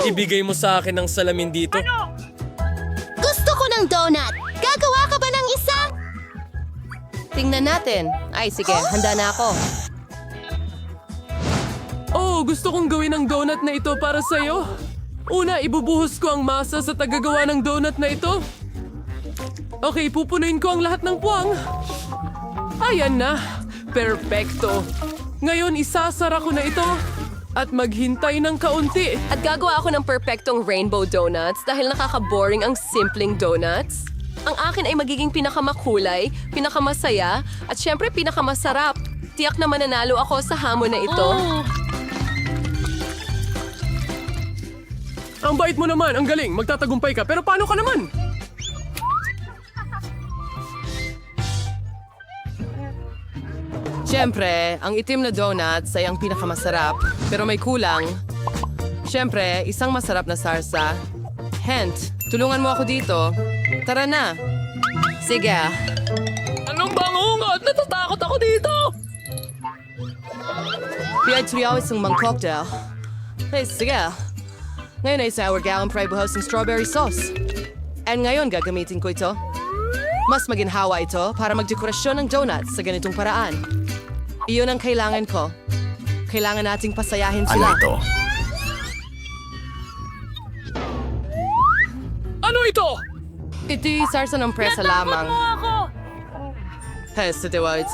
Ibigay mo sa akin ang salamin dito. Gusto ko ng donut. Gagawa ka ba ng isa? Tingnan natin. Ay, sige. Handa na ako. Oh, gusto kong gawin ang donut na ito para sa'yo. Una, ibubuhos ko ang masa sa tagagawa ng donut na ito. Okay, pupunuin ko ang lahat ng puwang. Ayan na. Perfecto. Ngayon, isasara ko na ito at maghintay ng kaunti. At gagawa ako ng perpektong rainbow donuts dahil nakaka-boring ang simpleng donuts. Ang akin ay magiging pinakamakulay, pinakamasaya, at syempre pinakamasarap. Tiyak na mananalo ako sa hamon na ito. Ang bait mo naman, ang galing. Magtatagumpay ka, pero paano ka naman? Siyempre, ang itim na donuts ay ang pinakamasarap, pero may kulang. Siyempre, isang masarap na sarsa. Hent, tulungan mo ako dito. Tara na. Sige. Anong bangungot? Natatakot ako dito! Pinagtuloy isang cocktail. Hey, sige. Ngayon ay sour gallon para ibuhos ng strawberry sauce. And ngayon gagamitin ko ito. Mas maginhawa ito para magdekorasyon ng donuts sa ganitong paraan. Iyon ang kailangan ko. Kailangan nating pasayahin sila. Ano ito? Ito'y sarsa ng presa lamang. Hey, sa Dwight.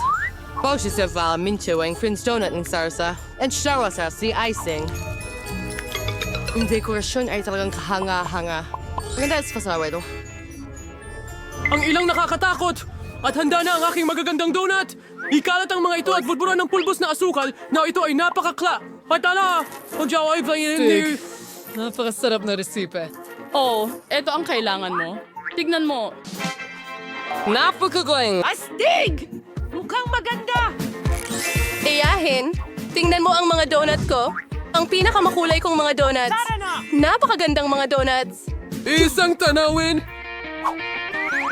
Pausi sa vala mincho ang Prince Donut ng sarsa. And shawa sa si icing. Ang dekorasyon ay talagang kahanga-hanga. Maganda sa pasawa ito. Ang ilang nakakatakot! At handa na ang aking magagandang donut! Ikalat ang mga ito at bulburan ng pulbos na asukal na ito ay napakakla! At ala! Ang jawa ay Sig, napakasarap na resipe. Oh, eto ang kailangan mo. Tignan mo. Napakagaling! Astig! Mukhang maganda! Iyahin, tingnan mo ang mga donut ko. Ang pinakamakulay kong mga donuts. Napakagandang mga donuts. Isang tanawin!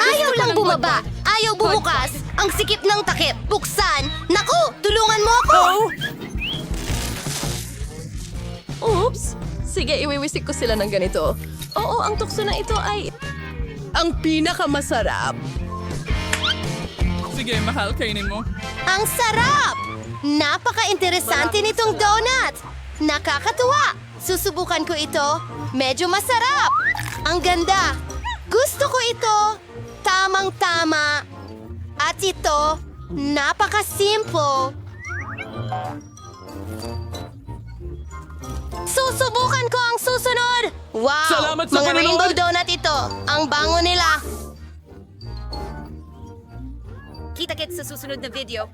Ayaw lang bumaba. Ayaw bumukas. Ang sikip ng takip. Buksan. Naku, tulungan mo ako. Oops! Sige, iwiwisik ko sila ng ganito. Oo, ang tukso na ito ay... Ang pinakamasarap. Sige, mahal, kainin mo. Ang sarap! Napaka-interesante nitong donut. Nakakatuwa. Susubukan ko ito. Medyo masarap. Ang ganda. Gusto ko ito. Tamang-tama. At ito, napaka-simple. Susubukan ko ang susunod! Wow! Salamat sa Mga panonood! rainbow donut ito. Ang bango nila. Kita-kits sa susunod na video.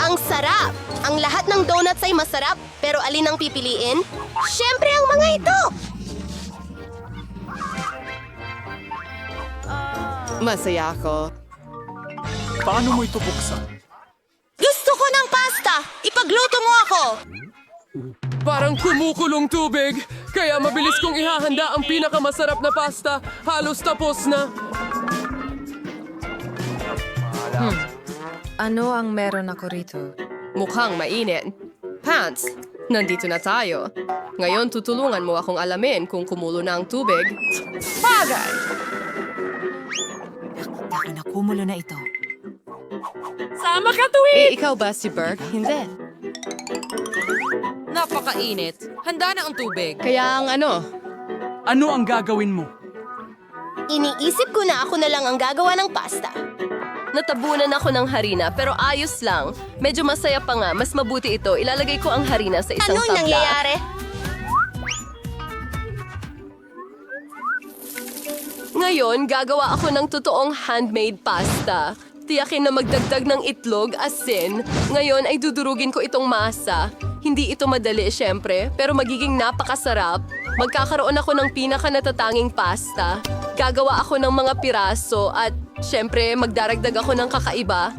Ang sarap! Ang lahat ng donuts ay masarap, pero alin ang pipiliin? Siyempre ang mga ito! Masaya ako. Paano mo ito buksan? Gusto ko ng pasta! Ipagluto mo ako! Parang kumukulong tubig, kaya mabilis kong ihahanda ang pinakamasarap na pasta. Halos tapos na. Ano ang meron ako rito? Mukhang mainit. Pants, nandito na tayo. Ngayon tutulungan mo akong alamin kung kumulo na ang tubig. Bagay! Dahil na kumulo na ito. Sama ka, Tweet! Ikaw ba si Berg? Hindi. Napakainit. Handa na ang tubig. Kaya ang ano? Ano ang gagawin mo? Iniisip ko na ako na lang ang gagawa ng pasta. Natabunan ako ng harina pero ayos lang. Medyo masaya pa nga. Mas mabuti ito. Ilalagay ko ang harina sa isang Anong tabla. nangyayari? Ngayon, gagawa ako ng totoong handmade pasta. Tiyakin na magdagdag ng itlog, asin. Ngayon ay dudurugin ko itong masa. Hindi ito madali, syempre, pero magiging napakasarap. Magkakaroon ako ng pinaka-natatanging pasta. Gagawa ako ng mga piraso at, syempre, magdaragdag ako ng kakaiba.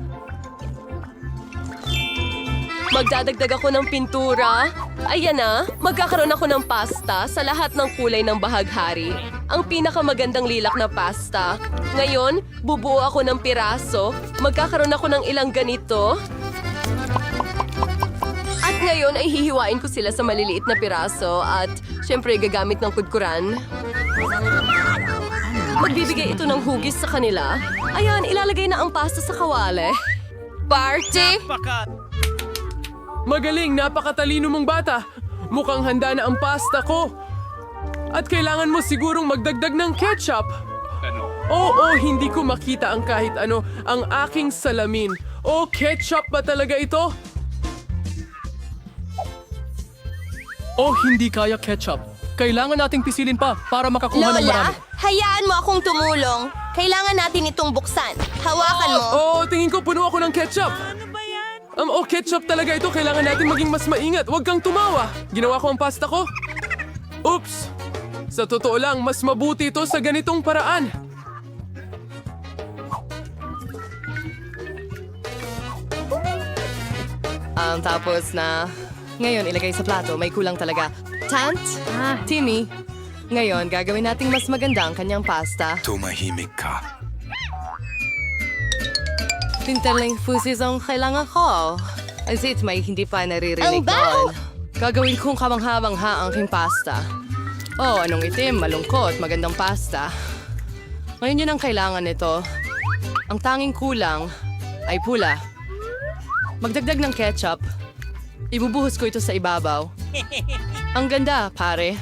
Magdadagdag ako ng pintura. Ayan na, magkakaroon ako ng pasta sa lahat ng kulay ng bahaghari. Ang pinakamagandang lilak na pasta. Ngayon, bubuo ako ng piraso. Magkakaroon ako ng ilang ganito. At Ngayon ay hihiwain ko sila sa maliliit na piraso at syempre gagamit ng kudkuran. Magbibigay ito ng hugis sa kanila. Ayan, ilalagay na ang pasta sa kawali. Party! Magaling, napakatalino mong bata. Mukhang handa na ang pasta ko. At kailangan mo sigurong magdagdag ng ketchup. Oo, hindi ko makita ang kahit ano, ang aking salamin. Oh, ketchup ba talaga ito? Oh, hindi kaya ketchup. Kailangan nating pisilin pa para makakuha ng Lola, marami. hayaan mo akong tumulong. Kailangan natin itong buksan. Hawakan mo. Oh, tingin ko puno ako ng ketchup. Ketchup talaga ito. Kailangan natin maging mas maingat. Huwag kang tumawa. Ginawa ko ang pasta ko. Oops! Sa totoo lang, mas mabuti ito sa ganitong paraan. Tapos na... Ngayon, ilagay sa plato. May kulang talaga. Tant? Timmy, ngayon gagawin nating mas maganda ang kanyang pasta. Tumahimik ka. Pintaling fusis ang kailangan ko. As it may hindi pa naririnig Ang baho! doon. Gagawin kong kamangha-mangha ang aking pasta. Oh, anong itim, malungkot, magandang pasta. Ngayon yun ang kailangan nito. Ang tanging kulang ay pula. Magdagdag ng ketchup. Ibubuhos ko ito sa ibabaw. Ang ganda, pare.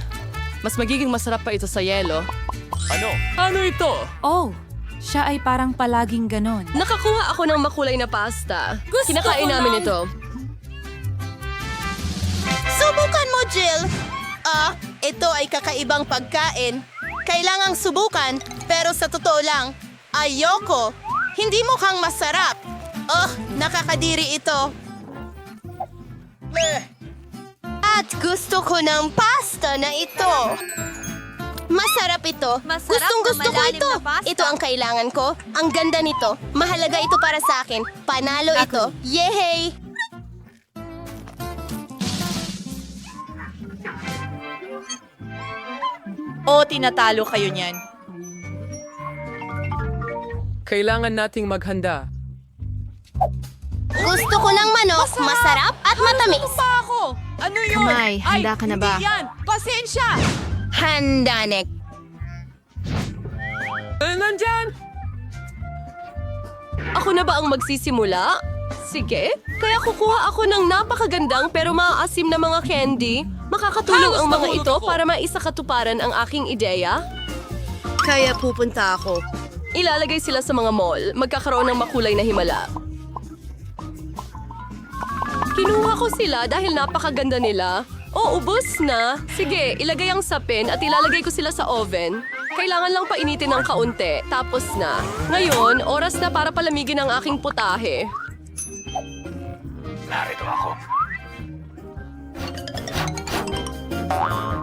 Mas magiging masarap pa ito sa yelo. Ano ito? Oh, siya ay parang palaging ganon. Nakakuha ako ng makulay na pasta. Kinakain namin ito. Subukan mo, Jill. Ito ay kakaibang pagkain. Kailangang subukan, pero sa totoo lang, ayoko. Hindi mukhang masarap. Nakakadiri ito. At gusto ko ng pasta na ito. Masarap ito. Gustong-gusto ko ito. Ito ang kailangan ko. Ang ganda nito. Mahalaga ito para sa akin. Panalo ito. Yehey! Tinatalo kayo niyan. Kailangan nating maghanda. Gusto ko ng manok, masarap at matamis. Ano yun? Kamay, handa ka na ba? Hindi yan. Pasensya. Handa, Nick. Nandyan! Ako na ba ang magsisimula? Sige. Kaya kukuha ako ng napakagandang pero maaasim na mga candy. Makakatulong ang mga ito para maisakatuparan ang aking ideya. Kaya pupunta ako. Ilalagay sila sa mga mall. Magkakaroon ng makulay na himala. Kinuha ko sila dahil napakaganda nila. Ubos na. Sige, ilagay ang sapin at ilalagay ko sila sa oven. Kailangan lang painitin ng kaunti. Tapos na. Ngayon, oras na para palamigin ang aking putahe. Narito ako.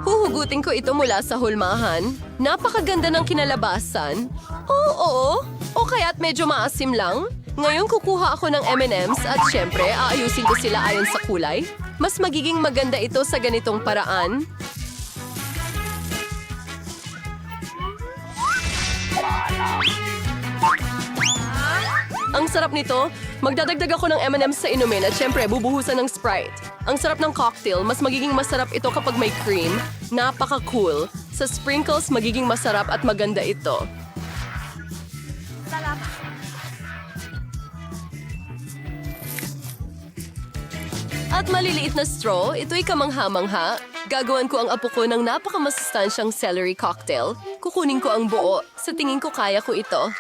Huhugutin ko ito mula sa hulmahan. Napakaganda ng kinalabasan. Oo. O kaya't medyo maasim lang. Ngayon kukuha ako ng M&M's at syempre aayusin ko sila ayon sa kulay. Mas magiging maganda ito sa ganitong paraan. Ang sarap nito. Magdadagdag ako ng M&M's sa inumin at syempre bubuhusan ng Sprite. Ang sarap ng cocktail, mas magiging masarap ito kapag may cream. Napaka-cool. Sa sprinkles, magiging masarap at maganda ito. At maliliit na straw, ito'y kamangha-mangha. Gagawan ko ang apo ko ng napakamasustansyang celery cocktail. Kukunin ko ang buo. Sa tingin ko kaya ko ito.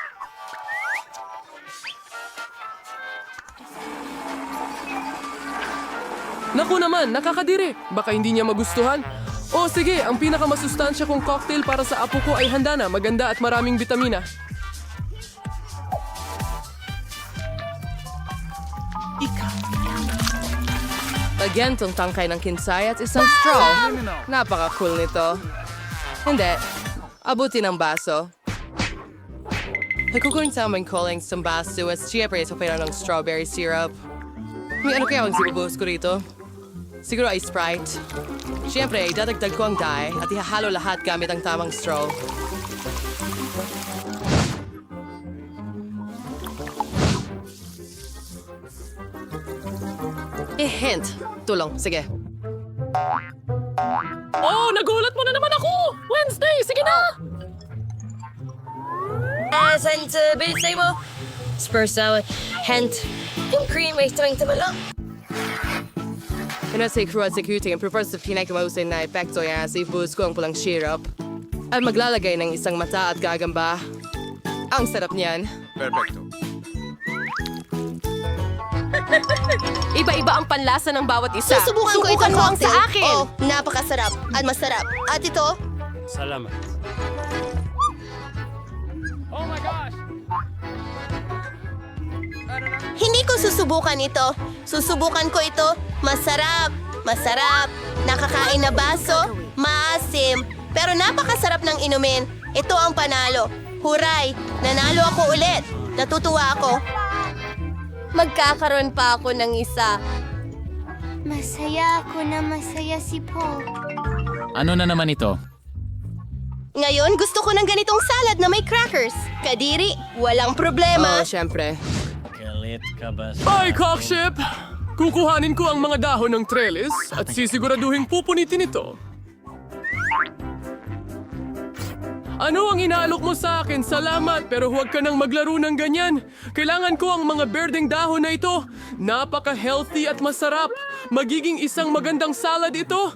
Naku naman, nakakadiri. Baka hindi niya magustuhan. Sige, ang pinakamasustansya kong cocktail para sa apo ko ay handa na, maganda at maraming bitamina. Lagyan tong tangkay ng kinsay at isang straw. Napaka-cool nito. Hindi. Abutin ang baso. Nagkukunin sa aming calling sa baso at siyempre ito pa ng strawberry syrup. May ano kaya ang sinubuhos ko rito? Siguro ay Sprite. Siyempre, idadagdag ko ang dye at ihahalo lahat gamit ang tamang straw. Hint. Tulong. Sige. Oh, nagulat mo na naman ako! Wednesday, sige na! Saan sa bilisay mo? Spurs na, hand, yung cream, may tawing tamala. Nasa crew at security ang prefer sa pinakamausay na epekto yan sa ibus ko ang pulang syrup. At maglalagay ng isang mata at gagamba. Ang sarap niyan. Perfecto. Iba-iba ang panlasa ng bawat isa. Susubukan ko itong ang cocktail. sa akin. Oh, napakasarap at masarap. At ito, Salamat. hindi ko susubukan ito. Susubukan ko ito. Masarap. Masarap. Nakakain na baso. Maasim. Pero napakasarap ng inumin. Ito ang panalo. Huray! Nanalo ako ulit. Natutuwa ako. Magkakaroon pa ako ng isa. Masaya ako na masaya si Paul. Ano na naman ito? Ngayon, gusto ko ng ganitong salad na may crackers. Kadiri, walang problema. Oh, syempre. Galit ka ba Ay, cockship! Kukuhanin ko ang mga dahon ng trellis at sisiguraduhin pupunitin ito. Ano ang inaalok mo sa akin? Salamat, pero huwag ka nang maglaro ng ganyan. Kailangan ko ang mga berdeng dahon na ito. Napaka-healthy at masarap. Magiging isang magandang salad ito.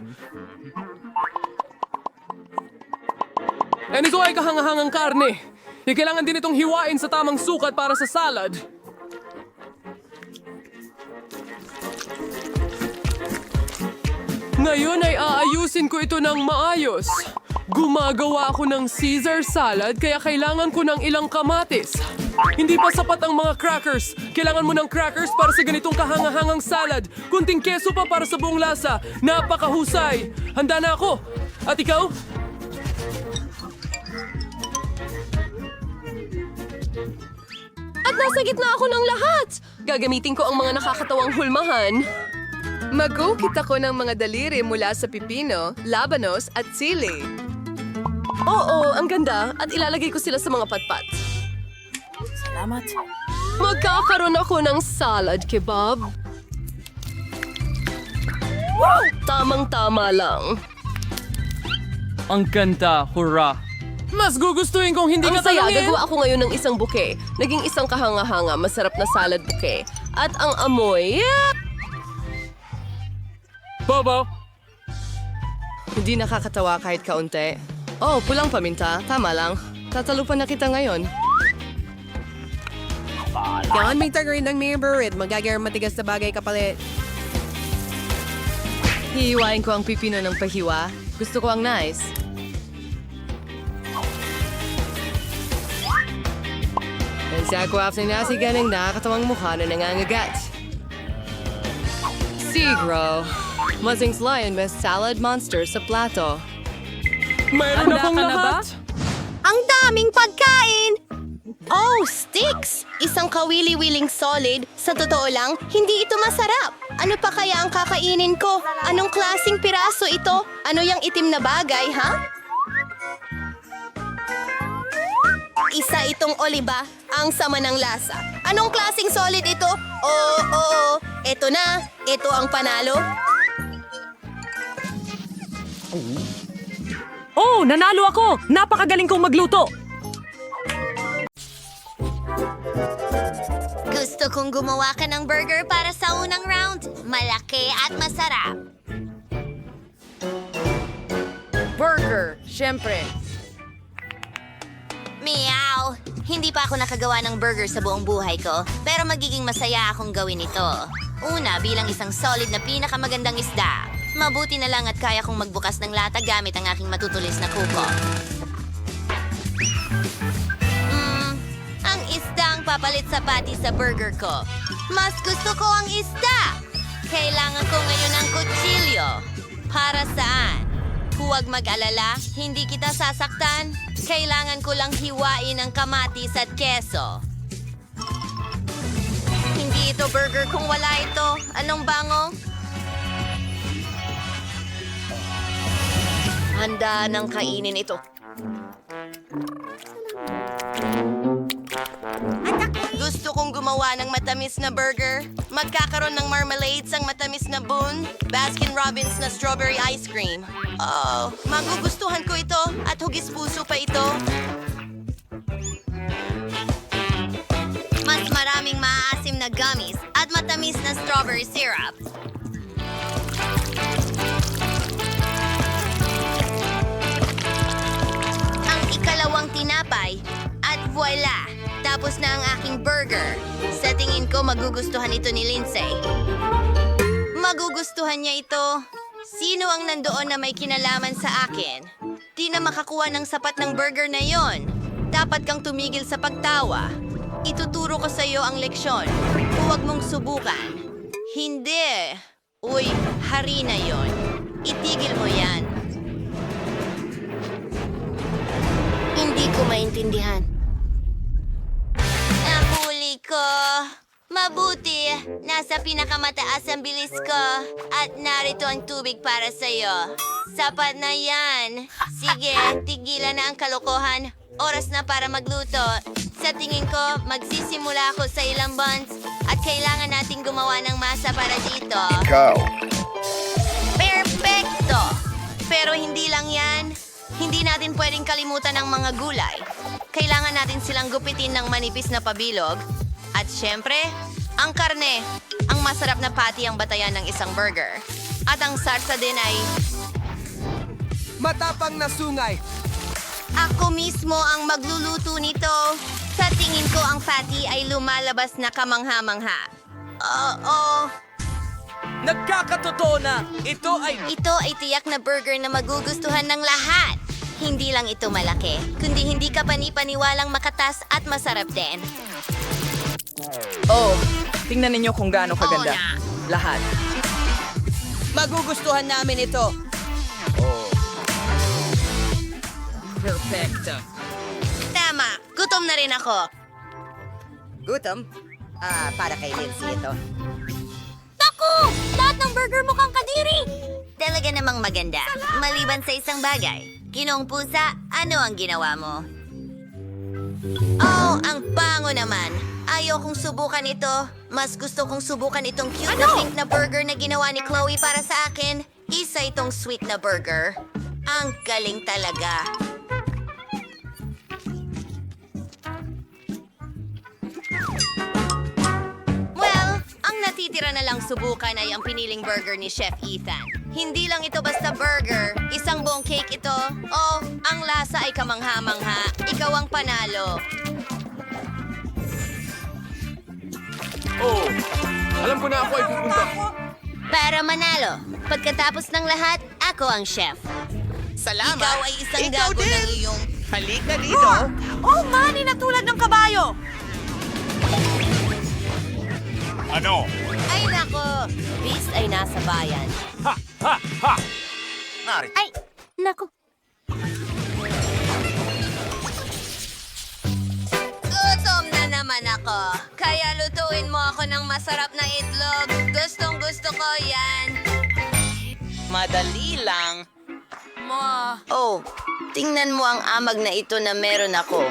And ito ay kahangahangang karne. Kailangan din itong hiwain sa tamang sukat para sa salad. Ngayon ay aayusin ko ito ng maayos. Gumagawa ako ng Caesar salad kaya kailangan ko ng ilang kamatis. Hindi pa sapat ang mga crackers. Kailangan mo ng crackers para sa ganitong kahangahangang salad. Kunting keso pa para sa buong lasa. Napakahusay. Handa na ako. At ikaw? At nasa gitna ako ng lahat. Gagamitin ko ang mga nakakatawang hulmahan. Magukit ako ng mga daliri mula sa pipino, labanos at sili. Oo, ang ganda. At ilalagay ko sila sa mga patpat. Salamat. Magkakaroon ako ng salad kebab. Wow! Tamang-tama lang. Ang ganda, hurra! Mas gugustuhin kong hindi Ang ka saya, talangin. gagawa ako ngayon ng isang buke. Naging isang kahanga-hanga, masarap na salad buke. At ang amoy, Bobo, hindi nakakatawa kahit kaunti. Oh, pulang paminta. Tama lang. Tatalupan na kita ngayon. Kailangan may tagarin ng neighborhood. Magagawang matigas na bagay kapalit. Hihiwain ko ang pipino ng pahiwa. Gusto ko ang nice. And sa kwaf na nasigan ng nakakatawang mukha na nangangagat. Sigro. Masing lion may salad monster sa plato. mayroon Handa akong ka na ba? lahat. Ang daming pagkain! Oh, sticks! Isang kawili-wiling solid. Sa totoo lang, hindi ito masarap. Ano pa kaya ang kakainin ko? Anong klasing piraso ito? Ano yung itim na bagay, ha? Isa itong oliba. Ang sama ng lasa. Anong klasing solid ito? Oo. Ito na. Ito ang panalo. Oh, nanalo ako! Napakagaling kong magluto! Gusto kong gumawa ka ng burger para sa unang round. Malaki at masarap. Burger, syempre. Meow! Hindi pa ako nakagawa ng burger sa buong buhay ko, pero magiging masaya akong gawin ito. Una, bilang isang solid na pinakamagandang isda. Mabuti na lang at kaya kong magbukas ng lata gamit ang aking matutulis na kuko. Ang isda ang papalit sa patty sa burger ko. Mas gusto ko ang isda! Kailangan ko ngayon ng kutsilyo. Para saan? Huwag mag-alala, hindi kita sasaktan. Kailangan ko lang hiwain ang kamatis at keso. Hindi ito burger kung wala ito. Anong bango? Handa ng kainin ito. Gusto kong gumawa ng matamis na burger. Magkakaroon ng marmalades ang matamis na bun. Baskin-Robbins na strawberry ice cream. Oh, magugustuhan ko ito at hugis puso pa ito. Mas maraming maaasim na gummies at matamis na strawberry syrup. Ang ikalawang tinapay at voila! Tapos na ang aking burger. Sa tingin ko magugustuhan ito ni Lindsay. Magugustuhan niya ito. Sino ang nandoon na may kinalaman sa akin? Di na makakuha ng sapat ng burger na yon. Dapat kang tumigil sa pagtawa. Ituturo ko sa iyo ang leksyon. Huwag mong subukan. Hindi. Uy, hari na yon. Itigil mo yan. Hindi ko maintindihan. Nahuli ko. Mabuti. Nasa pinakamataas ang bilis ko. At narito ang tubig para sa'yo. Sapat na yan. Sige, tigilan na ang kalokohan. Oras na para magluto. Sa tingin ko, magsisimula ako sa ilang buns at kailangan nating gumawa ng masa para dito. Ikaw. Perfecto! Pero hindi lang yan. Hindi natin pwedeng kalimutan ang mga gulay. Kailangan natin silang gupitin ng manipis na pabilog. At syempre, ang karne. Ang masarap na patty ang batayan ng isang burger. At ang sarsa din ay... Matapang na sungay. Ako mismo ang magluluto nito. Sa tingin ko ang patty ay lumalabas na kamangha-mangha. Oo. Nagkakatotoo na. Ito ay tiyak na burger na magugustuhan ng lahat. Hindi lang ito malaki, kundi hindi ka panipaniwalang makatas at masarap din. Oh, tingnan ninyo kung gaano kaganda. Oo na. Lahat. magugustuhan namin ito. Perfecto. Tama, gutom na rin ako. Gutom? Para kay Lindsay ito. Naku! Lahat ng burger mukhang kadiri! Talaga namang maganda. Maliban sa isang bagay. Ginong pusa, ano ang ginawa mo? Oh, ang bango naman. Ayaw kong subukan ito. Mas gusto kong subukan itong cute na pink na burger na ginawa ni Chloe para sa akin. Isa itong sweet na burger. Ang galing talaga. Well, ang natitira na lang subukan ay ang piniling burger ni Chef Ethan. Hindi lang ito basta burger, isang buong cake ito. Oh, ang lasa ay kamangha-mangha. Ikaw ang panalo. Oh, alam ko na ako ay pupunta. Para manalo, pagkatapos ng lahat, ako ang chef. Salamat. Ikaw ay isang gago ng iyong... Halika dito. Oh, mani na tulad ng kabayo! Ano? Ay nako, Beast ay nasa bayan. Narito. Ay, nako. Gutom na naman ako. Kaya lutuin mo ako ng masarap na itlog. Gustong gusto ko yan. Madali lang. Oh, tingnan mo ang amag na ito na meron ako.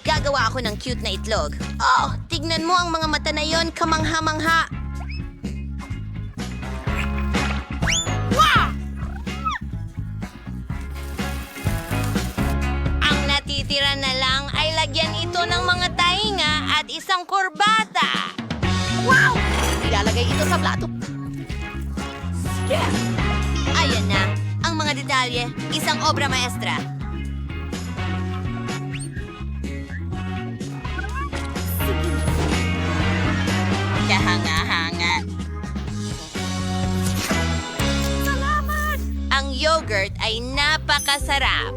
Gagawa ako ng cute na itlog. Oh, tignan mo ang mga mata na yon, kamangha-mangha. Ang natitira na lang ay lagyan ito ng mga tainga at isang kurbata. Wow! Ilalagay ito sa plato. Ayan na, ang mga detalye, isang obra maestra. Kahanga-hanga. Salamat! Ang yogurt ay napakasarap.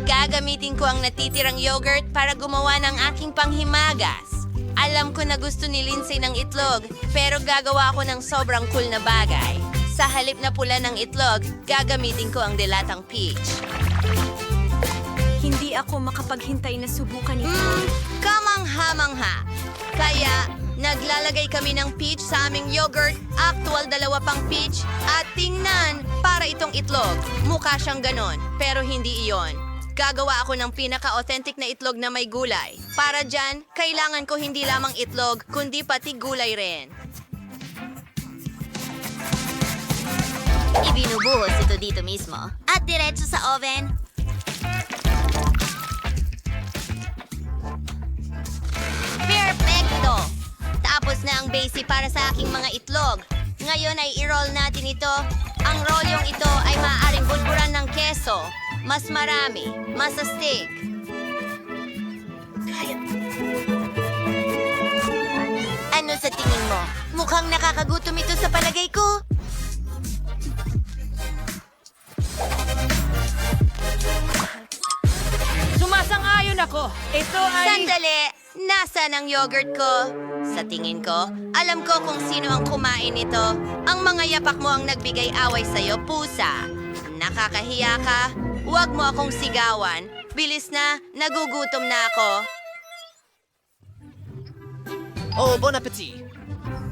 Gagamitin ko ang natitirang yogurt para gumawa ng aking panghimagas. Alam ko na gusto ni Lindsay ng itlog, pero gagawa ako ng sobrang cool na bagay. Sa halip na pula ng itlog, gagamitin ko ang dilatang peach. Hindi ako makapaghintay na subukan ito. Kamangha-mangha. Kaya, naglalagay kami ng peach sa aming yogurt, actual 2 pang peach, at tingnan, para itong itlog. Mukha siyang ganon, pero hindi iyon. Gagawa ako ng pinaka-authentic na itlog na may gulay. Para dyan, kailangan ko hindi lamang itlog, kundi pati gulay rin. Ibinubuhos ito dito mismo. At diretso sa oven. Perfecto! Tapos na ang base para sa aking mga itlog. Ngayon ay i-roll natin ito. Ang rolyong ito ay maaaring bulburan ng keso. Mas marami, mas astig. Ano sa tingin mo? Mukhang nakakagutom ito sa palagay ko. Sumasang-ayon ako. Ito ay... Sandali! Nasaan ang yogurt ko? Sa tingin ko, alam ko kung sino ang kumain nito. Ang mga yapak mo ang nagbigay away sa'yo, pusa. Nakakahiya ka? Huwag mo akong sigawan. Bilis na, nagugutom na ako. Oh, bon appetit!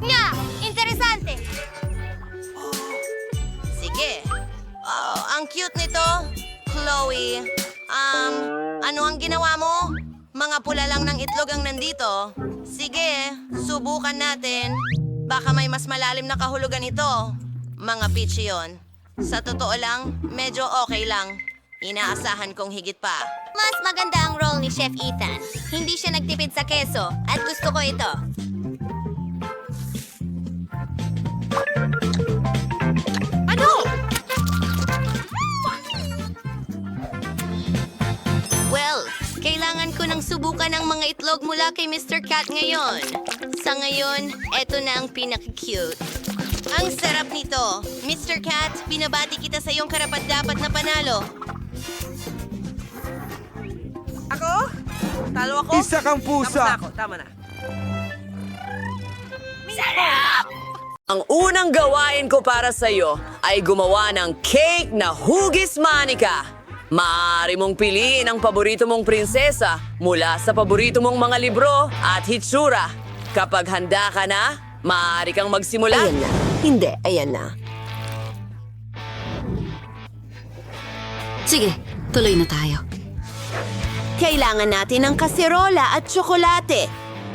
Nga! Interesante! Sige. Oh, ang cute nito. Chloe, ano ang ginawa mo? Mga pula lang ng itlog ang nandito. Sige, subukan natin. Baka may mas malalim na kahulugan ito. Mga peachy yun. Sa totoo lang, medyo okay lang. Inaasahan kong higit pa. Mas maganda ang role ni Chef Ethan. Hindi siya nagtipid sa keso at gusto ko ito. Ano? Well, kailangan ko nang subukan ang mga itlog mula kay Mr. Cat ngayon. Sa ngayon, eto na ang pinaka-cute. Ang sarap nito. Mr. Cat, binabati kita sa iyong karapat-dapat na panalo. Ako? Talo ako? Isa kang pusa. Tama na. Ang unang gawain ko para sa'yo ay gumawa ng cake na hugis manika. Maaari mong piliin ang paborito mong prinsesa mula sa paborito mong mga libro at hitsura. Kapag handa ka na, maaari kang magsimula. Ayan na. Hindi, ayan na. Sige, tuloy na tayo. Kailangan natin ng kaserola at tsokolate.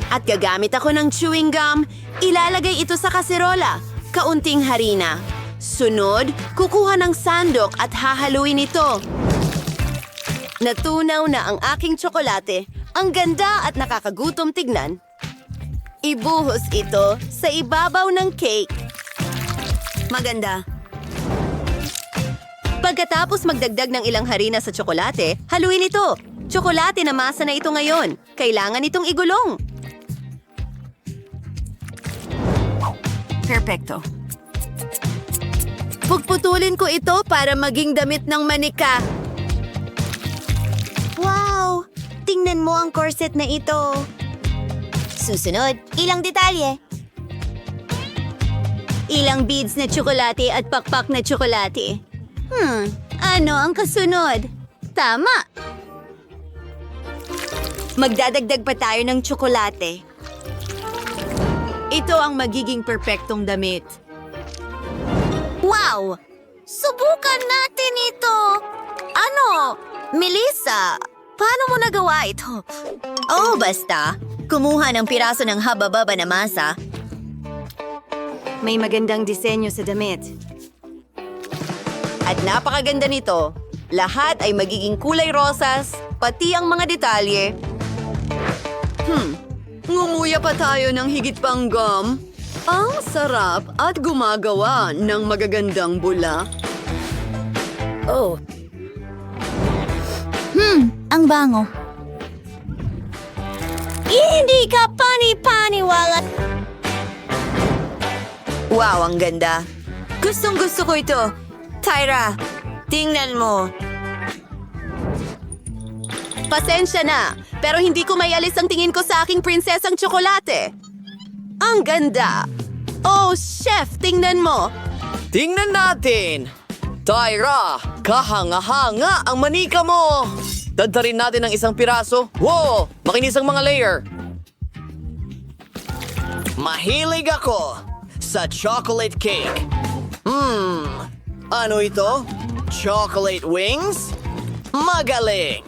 At gagamit ako ng chewing gum. Ilalagay ito sa kaserola. Kaunting harina. Sunod, kukuha ng sandok at hahaluin ito. Natunaw na ang aking tsokolate. Ang ganda at nakakagutom tignan. Ibuhos ito sa ibabaw ng cake. Maganda. Pagkatapos magdagdag ng ilang harina sa tsokolate, haluin ito. Tsokolate na masa na ito ngayon. Kailangan itong igulong. Perfecto. Pugputulin ko ito para maging damit ng manika. Wow! Tingnan mo ang corset na ito. Susunod, ilang detalye. Ilang beads na tsokolate at pakpak na tsokolate. Ano ang kasunod? Tama! Magdadagdag pa tayo ng tsokolate. Ito ang magiging perpektong damit. Wow! Subukan natin ito! Ano? Melissa, paano mo nagawa ito? Oh, basta. Kumuha ng piraso ng haba-baba na masa. May magandang disenyo sa damit. At napakaganda nito. Lahat ay magiging kulay rosas, pati ang mga detalye. Ngumuya pa tayo ng higit pang gum. Ang sarap at gumagawa ng magagandang bula. Oh, Ang bango. Hindi ka pani-paniwala. Wow, ang ganda. Gustong-gusto ko ito. Tyra, tingnan mo. Pasensya na, pero hindi ko maialis ang tingin ko sa aking prinsesang tsokolate. Ang ganda. Oh, chef, tingnan mo. tingnan natin! Tyra, kahanga-hanga ang manika mo! Dadtarin natin ng isang piraso. Wow! Makinis ang mga layer. Mahilig ako sa chocolate cake. Ano ito? Chocolate wings? Magaling!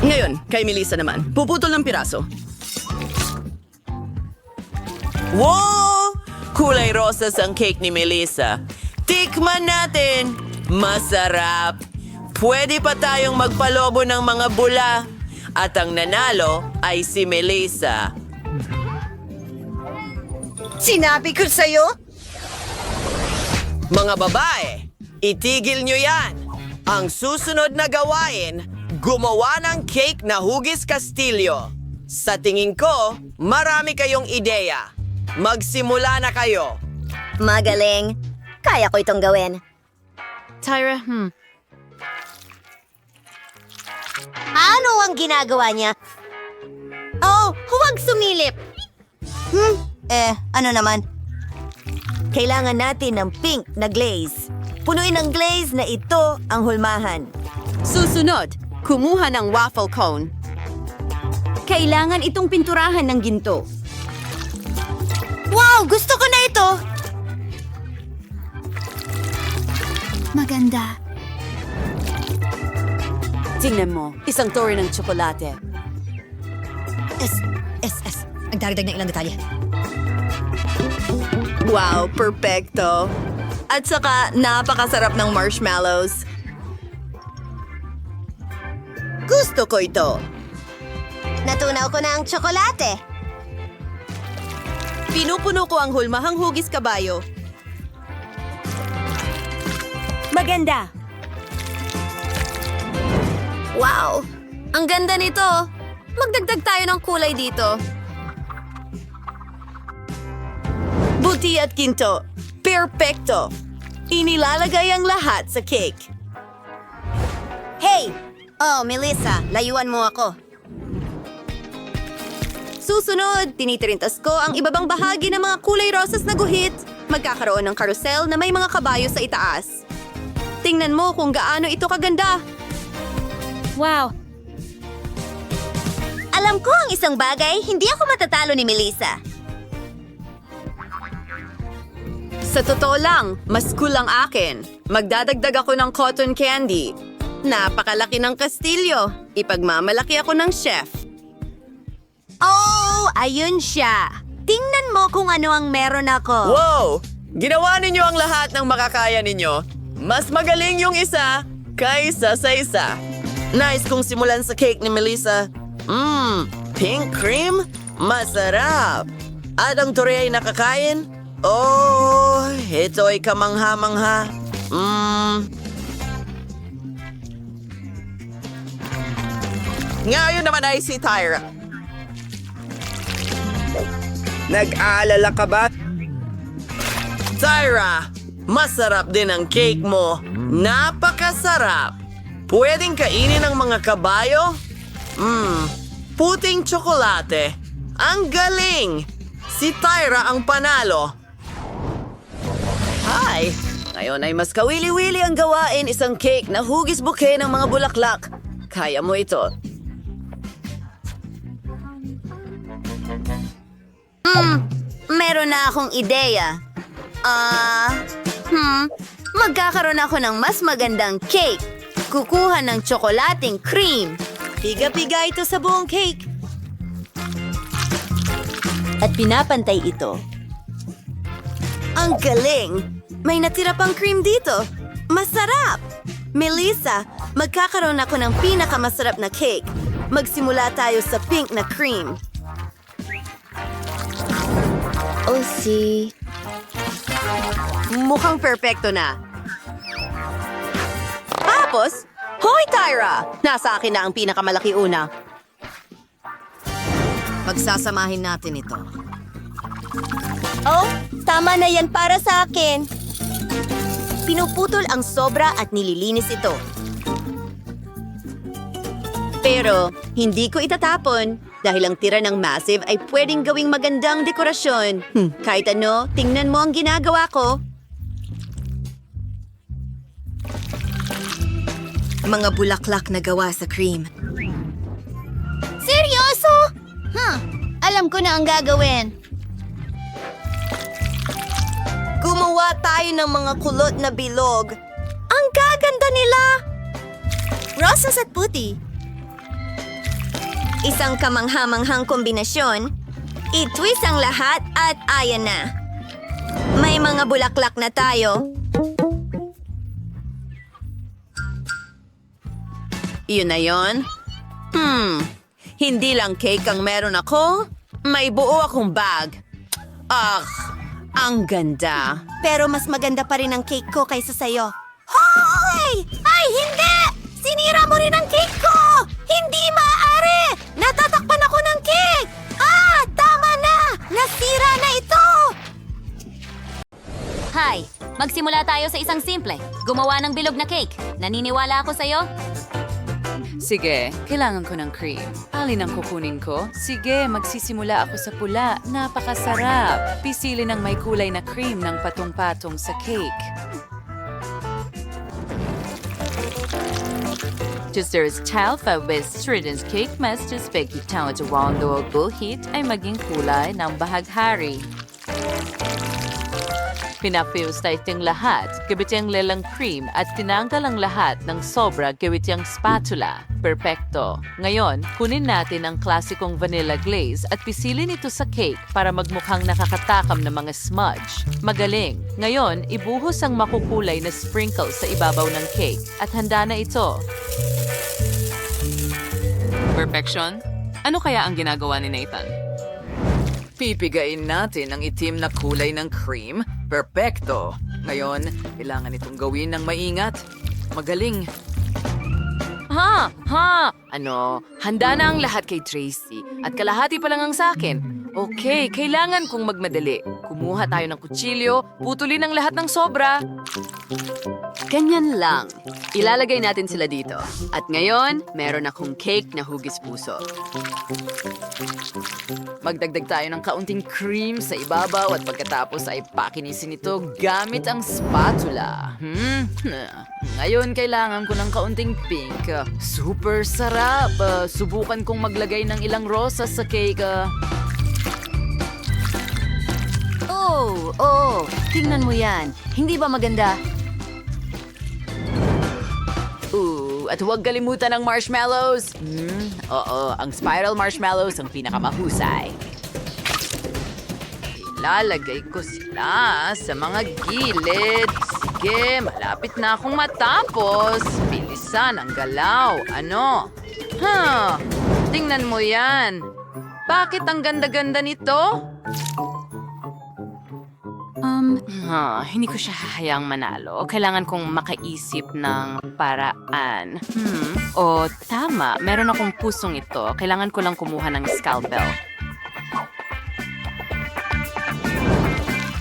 Ngayon, kay Melissa naman. Puputol ng piraso. Wow! Kulay rosas ang cake ni Melissa. Tikman natin! Masarap! Pwede pa tayong magpalobo ng mga bula. At ang nanalo ay si Melissa. Sinabi ko sa'yo? Mga babae, itigil nyo yan! Ang susunod na gawain, gumawa ng cake na hugis kastilyo. Sa tingin ko, marami kayong ideya. Magsimula na kayo. Magaling. Kaya ko itong gawin. Tyra, Ano ang ginagawa niya? Oh, huwag sumilip! Ano naman? Kailangan natin ng pink na glaze. Punuin ng glaze na ito ang hulmahan. Susunod, kumuha ng waffle cone. Kailangan itong pinturahan ng ginto. Wow! Gusto ko na ito! Maganda. Tingnan mo, isang tore ng tsokolate. Nagdaragdag ng ilang detalye. Wow, perfecto. At saka, napakasarap ng marshmallows. Gusto ko ito. Natunaw ko na ang tsokolate. Pinupuno ko ang hulmahang hugis kabayo. Maganda. Wow! Ang ganda nito! Magdagdag tayo ng kulay dito. Buti at ginto. Perfecto! Inilalagay ang lahat sa cake. Hey! Oh, Melissa, layuan mo ako. Susunod, tinitirintas ko ang ibabang bahagi ng mga kulay rosas na guhit. Magkakaroon ng karusel na may mga kabayo sa itaas. Tingnan mo kung gaano ito kaganda. Wow! Alam ko ang isang bagay, hindi ako matatalo ni Melissa. Sa totoo lang, mas cool ang akin. Magdadagdag ako ng cotton candy. Napakalaki ng kastilyo. Ipagmamalaki ako ng chef. Oh, ayun siya. Tingnan mo kung ano ang meron ako. Wow! Ginawa ninyo ang lahat ng makakaya ninyo. Mas magaling yung isa kaysa sa isa. Nice kung simulan sa cake ni Melissa. Pink cream? Masarap! At ang tore ay nakakain? Oh, ito ay kamangha-mangha. Ngayon naman ay si Tyra. Nag-aalala ka ba? Tyra, masarap din ang cake mo. Napakasarap. Pwedeng kainin ng mga kabayo? Puting tsokolate. Ang galing! Si Tyra ang panalo. Hi! Ngayon ay mas kawili-wili ang gawain isang cake na hugis bouquet ng mga bulaklak. Kaya mo ito. Meron na akong ideya. Magkakaroon ako ng mas magandang cake. Kukuha ng tsokolating cream. Piga-piga ito sa buong cake. At pinapantay ito. Ang galing! May natira pang cream dito. Masarap! Melissa, magkakaroon ako ng pinakamasarap na cake. Magsimula tayo sa pink na cream. Oh, si... Mukhang perfecto na. Tapos, hoy Tyra! Nasa akin na ang pinakamalaki una. Pagsasamahin natin ito. Oh, tama na yan para sa akin. Pinuputol ang sobra at nililinis ito. Pero, hindi ko itatapon dahil ang tira ng massive ay pwedeng gawing magandang dekorasyon. Kahit ano, tingnan mo ang ginagawa ko. Mga bulaklak na gawa sa cream. Seryoso? Alam ko na ang gagawin. Gumawa tayo ng mga kulot na bilog. Ang gaganda nila! rosas at puti. Isang kamanghamanghang kombinasyon. I-twist ang lahat at ayan na. May mga bulaklak na tayo. Iyon na yon. Hindi lang cake ang meron ako. May buo akong bag. Ang ganda. Pero mas maganda pa rin ang cake ko kaysa sa'yo. Hoy! Ay, hindi! Sinira mo rin ang cake ko! Hindi maaari! Natatakpan ako ng cake! Tama na! Nasira na ito! Hi! Magsimula tayo sa isang simple. Gumawa ng bilog na cake. Naniniwala ako sa'yo? Sige, kailangan ko ng cream. Alin ang kukunin ko? Sige, magsisimula ako sa pula. Napakasarap. Pisili ng may kulay na cream ng patong-patong sa cake. Just Talfa with Strident's cake masters fake town at around the bullheat ay maging kulay ng bahaghari. Pinafuse iting lahat, gabit yung lelang cream at tinanggal ang lahat ng sobra gawit yung spatula. Perfecto. Ngayon, kunin natin ang klasikong vanilla glaze at pisilin ito sa cake para magmukhang nakakatakam na mga smudge. Magaling. Ngayon, ibuhos ang makukulay na sprinkles sa ibabaw ng cake at handa na ito. Perfection? Ano kaya ang ginagawa ni Nathan? Pipigain natin ang itim na kulay ng cream. Perfecto. Ngayon, kailangan itong gawin ng maingat. Magaling. Ano? Handa na ang lahat kay Tracy. At kalahati pa lang ang sakin. Okay, kailangan kong magmadali. Kumuha tayo ng kutsilyo, putulin ang lahat ng sobra. Ganyan lang. Ilalagay natin sila dito. At ngayon, meron akong cake na hugis puso. Magdagdag tayo ng kaunting cream sa ibabaw at pagkatapos ay pakinisin ito gamit ang spatula. Ngayon, kailangan ko ng kaunting pink. Super sarap. Subukan kong maglagay ng ilang rosas sa cake. Tingnan mo yan. Hindi ba maganda? At huwag kalimutan ang marshmallows. Oo, ang spiral marshmallows ang pinakamahusay. Ilalagay ko sila sa mga gilid. Sige, malapit na akong matapos. Bilisan ang galaw. Ano? Tingnan mo yan. Bakit ang ganda-ganda nito? Hindi ko siya hahayaang manalo. Kailangan kong makaisip ng paraan. Tama. Meron akong pusong ito. Kailangan ko lang kumuha ng scalpel.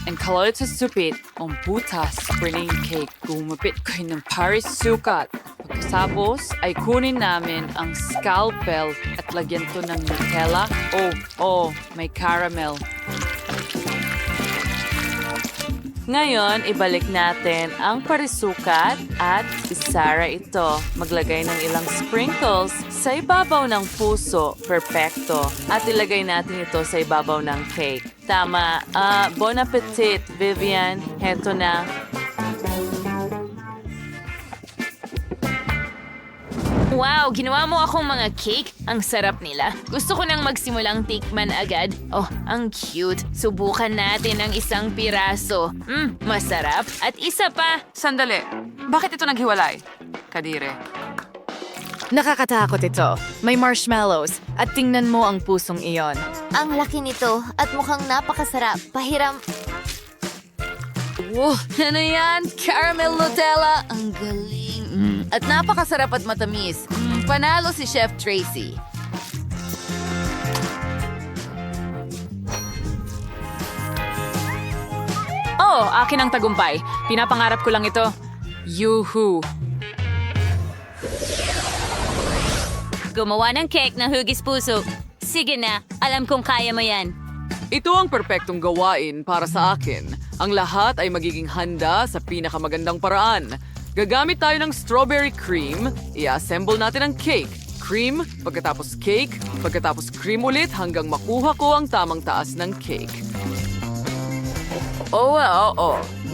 And kalot sa supit, ang butas, spring cake, gumapit kayo ng Paris sukat. Pagkasapos, ay kunin namin ang scalpel at lagyan to ng Nutella. May caramel. Ngayon, ibalik natin ang parisukat at isara ito. Maglagay ng ilang sprinkles sa ibabaw ng puso. Perfecto. At ilagay natin ito sa ibabaw ng cake. Tama. Bon appetit, Vivian. Heto na. Wow, ginawa mo akong mga cake. Ang sarap nila. Gusto ko nang magsimulang tikman agad. Ang cute. Subukan natin ang isang piraso. Masarap. At isa pa. Sandali. Bakit ito naghiwalay? Kadire. Nakakatakot ito. May marshmallows. At tingnan mo ang pusong iyon. Ang laki nito at mukhang napakasarap. Pahiram. Ano yan? Caramel Nutella. Ang galing. At napakasarap at matamis. Panalo si Chef Tracy. Akin ang tagumpay. Pinapangarap ko lang ito. Yuhu! Gumawa ng cake na hugis puso. Sige na, alam kong kaya mo yan. Ito ang perpektong gawain para sa akin. Ang lahat ay magiging handa sa pinakamagandang paraan. Gagamit tayo ng strawberry cream, i-assemble natin ang cake. Cream, pagkatapos cake, pagkatapos cream ulit hanggang makuha ko ang tamang taas ng cake.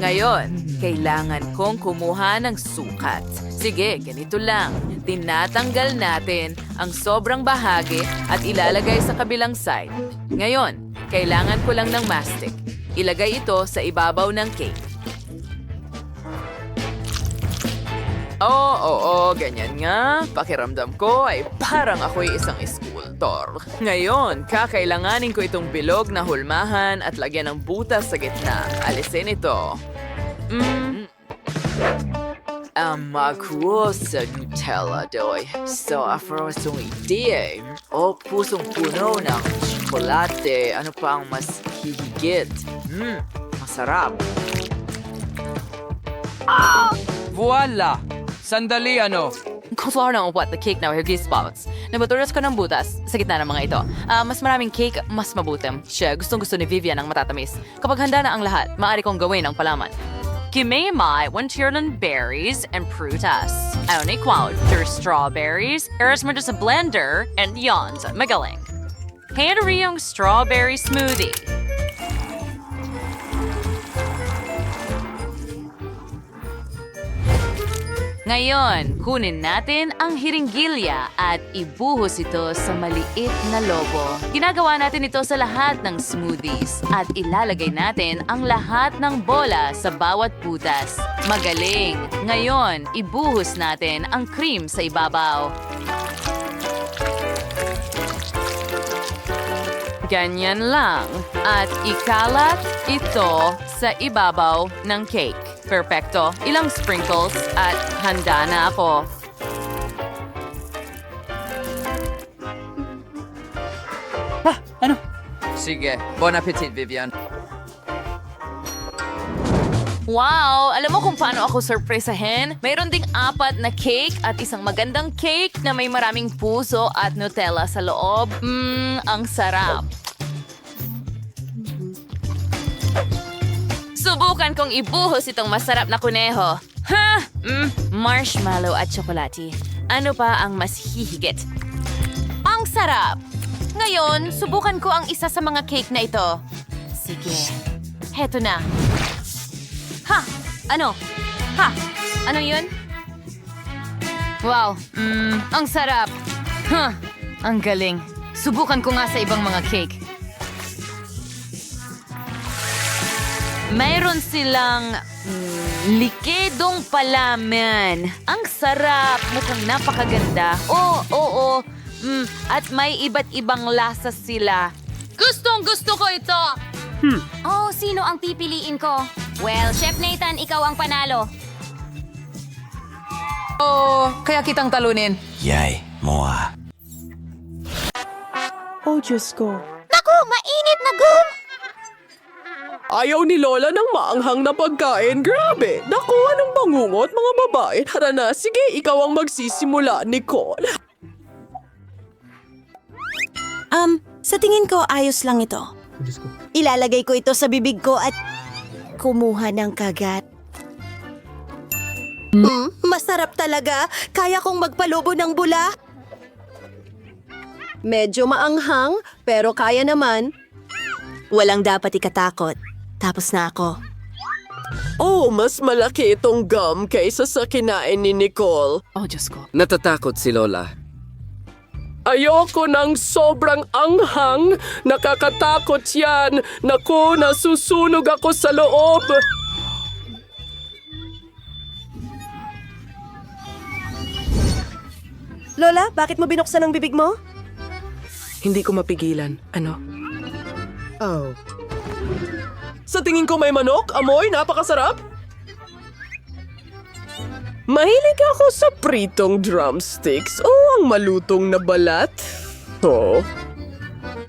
Ngayon, kailangan kong kumuha ng sukat. Sige, ganito lang. Tinatanggal natin ang sobrang bahagi at ilalagay sa kabilang side. Ngayon, kailangan ko lang ng mastic. Ilagay ito sa ibabaw ng cake. Oo, ganyan nga. Pakiramdam ko ay parang ako'y isang sculptor. Ngayon, kakailanganin ko itong bilog na hulmahan at lagyan ng butas sa gitna. Alisin ito. Ako sa Nutella doy. So, afrosong idea. O pusong puno ng tsokolate. Ano pa ang mas hihigit? Masarap. Voila! Sandali Gusto ng upuat na cake na hugis spots. Nabaturas ko ng butas sa gitna ng mga ito. Mas maraming cake, mas mabutim. Siya, gustong-gusto ni Vivian ang matatamis. Kapag handa na ang lahat, maaari kong gawin ang palaman. Kimemai, wantiran berries, and prutas. Auni quote, there's strawberries, eras mo sa blender, and yons, magaling. Henry yung strawberry smoothie. Ngayon, kunin natin ang hiringgilya at ibuhos ito sa maliit na lobo. Ginagawa natin ito sa lahat ng smoothies at ilalagay natin ang lahat ng bola sa bawat butas. Magaling! Ngayon, ibuhos natin ang cream sa ibabaw. Ganyan lang. At ikalat ito sa ibabaw ng cake. Perfecto. Ilang sprinkles at handa na ako. Sige. Bon appetit, Vivian. Wow! Alam mo kung paano ako surpresahin? Mayroon ding 4 na cake at isang magandang cake na may maraming puso at Nutella sa loob. Ang sarap. Subukan kong ibuhos itong masarap na kuneho. Marshmallow at tsokolate. Ano pa ang mas hihigit? Ang sarap! Ngayon, subukan ko ang isa sa mga cake na ito. Sige. Heto na. Ano? Ano yun? Wow, ang sarap. Ang galing. Subukan ko nga sa ibang mga cake. Mayroon silang likedong palaman. Ang sarap. Mukhang napakaganda. Oo. At may iba't ibang lasa sila. Gustong-gusto ko ito. Sino ang pipiliin ko? Well, Chef Nathan, ikaw ang panalo. Kaya kitang talunin. Yay, moa. Naku, mainit na gum! Ayaw ni Lola ng maanghang na pagkain. Grabe! Naku, anong bangungot, mga babae? Tara na, sige, ikaw ang magsisimula, Nicole. Sa tingin ko, ayos lang ito. Ilalagay ko ito sa bibig ko at kumuha ng kagat. Masarap talaga. Kaya kong magpalubo ng bula. Medyo maanghang, pero kaya naman. Walang dapat ikatakot. Tapos na ako. Mas malaki itong gum kaysa sa kinain ni Nicole. Diyos ko. Natatakot si Lola. Ayoko ng sobrang anghang. Nakakatakot yan. Naku, nasusunog ako sa loob. Lola, bakit mo binuksan ang bibig mo? Hindi ko mapigilan. Ano? Sa tingin ko may manok, amoy, napakasarap. Mahilig ako sa pritong drumsticks o ang malutong na balat.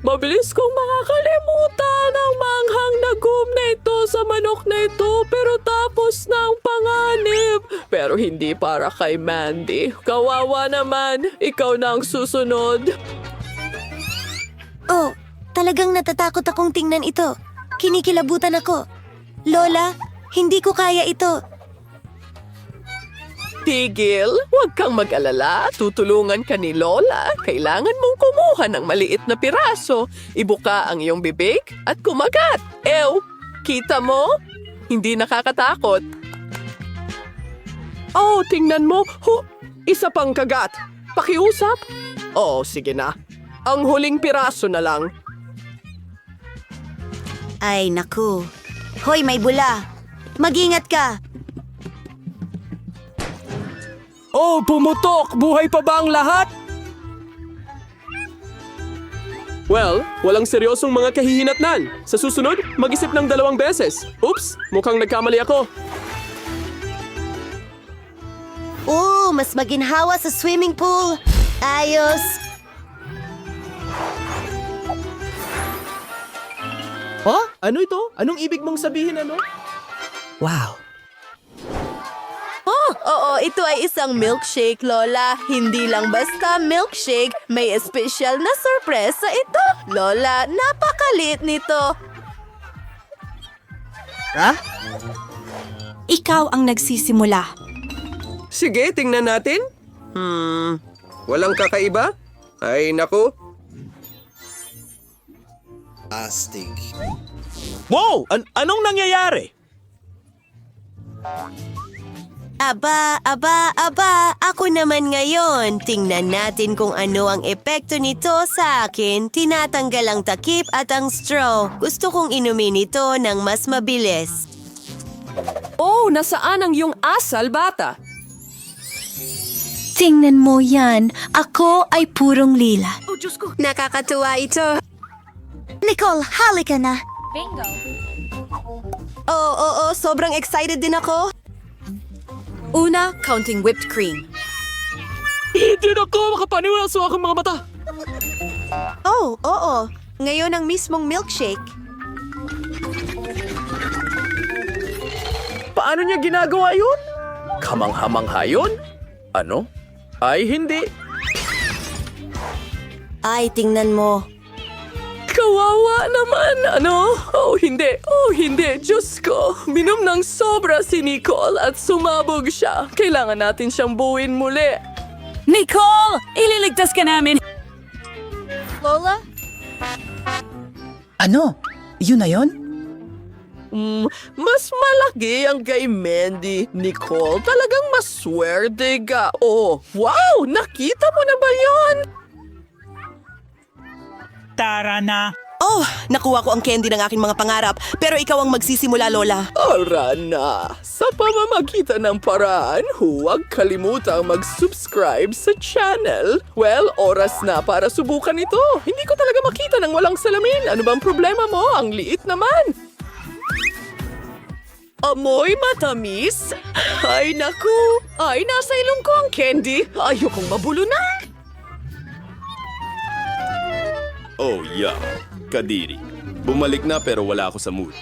Mabilis kong makakalimutan ang manghang na gum na ito sa manok na ito pero tapos na ang panganib. Pero hindi para kay Mandy. Kawawa naman, ikaw na ang susunod. Talagang natatakot akong tingnan ito. Kinikilabutan ako. Lola, hindi ko kaya ito. Tigil, huwag kang mag-alala. Tutulungan ka ni Lola. Kailangan mong kumuha ng maliit na piraso. Ibuka ang iyong bibig at kumagat. Kita mo? Hindi nakakatakot. Oh, tingnan mo. Isa pang kagat. Pakiusap? Oh, sige na. Ang huling piraso na lang. Ay, naku. Hoy, may bula. Mag-ingat ka. Oh, pumutok! Buhay pa ba ang lahat? Well, walang seryosong mga kahihinatnan. Sa susunod, mag-isip ng 2 beses. Oops, mukhang nagkamali ako. Mas maginhawa sa swimming pool. Ayos. Oh? Ano ito? Anong ibig mong sabihin, ano? Wow. Oo, ito ay isang milkshake, Lola. Hindi lang basta milkshake, may espesyal na sorpresa ito. Lola, napakalit nito. Ikaw ang nagsisimula. Sige, tingnan natin. Walang kakaiba? Ay, naku. Astig. Wow! Anong nangyayari? Aba, ako naman ngayon. Tingnan natin kung ano ang epekto nito sa akin. Tinatanggal ang takip at ang straw. Gusto kong inumin ito ng mas mabilis. Oh, nasaan ang iyong asal, bata? Tingnan mo yan. Ako ay purong lila. Nakakatuwa ito. Nicole, halika na. Oo, sobrang excited din ako. Una, counting whipped cream. Hindi na ako makapaniwala sa aking mga mata. Oo. Ngayon ang mismong milkshake. Paano niya ginagawa yun? Kamangha-mangha yun? Ano? Ay, hindi. Ay, tingnan mo. Kawawa naman, ano? Oh, hindi. Diyos ko. Minom ng sobra si Nicole at sumabog siya. Kailangan natin siyang buuin muli. Nicole! Ililigtas ka namin! Lola? Ano? Yun na yun? Mas malaki ang kay Mandy. Nicole, talagang maswerte ka. Oh, wow! Nakita mo na ba yun? Tara na. Oh, nakuha ko ang candy ng aking mga pangarap. Pero ikaw ang magsisimula, Lola. Ara na! Sa pamamagitan ng paraan, huwag kalimutang mag-subscribe sa channel. Well, oras na para subukan ito. Hindi ko talaga makita ng walang salamin. Ano bang problema mo? Ang liit naman. Amoy matamis? Ay, naku! Ay, nasa ilong ko ang candy. Ayokong mabulunan. Oh, yeah. Kadiri. Bumalik na pero wala ako sa mood.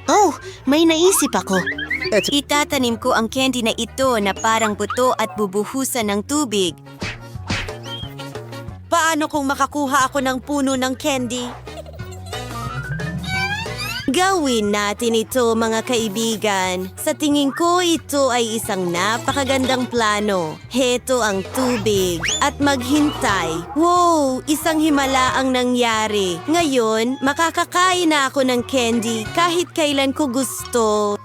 Oh, may naisip ako. Itatanim ko ang candy na ito na parang buto at bubuhusan ng tubig. Paano kung makakuha ako ng puno ng candy? Gawin natin ito, mga kaibigan. Sa tingin ko, ito ay isang napakagandang plano. Heto ang tubig. At maghintay. Wow! Isang himala ang nangyari. Ngayon, makakakain na ako ng candy kahit kailan ko gusto.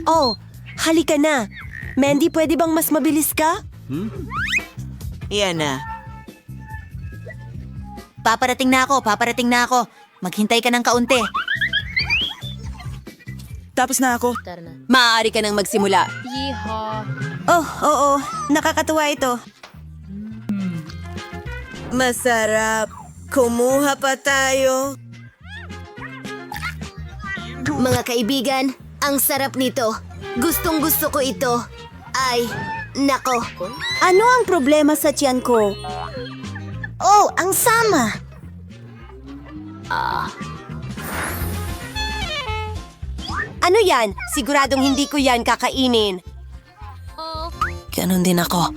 Oh, halika na. Mandy, pwede bang mas mabilis ka? Yan na. Paparating na ako. Maghintay ka ng kaunti. Tapos na ako. Maaari ka nang magsimula. Oh, oo. Nakakatuwa ito. Masarap. Kumuha pa tayo. Mga kaibigan, ang sarap nito. Gustong gusto ko ito. Ay, nako. Ano ang problema sa tiyan ko? Oh, ang sama. Ano yan? Siguradong hindi ko yan kakainin. Ganon din ako.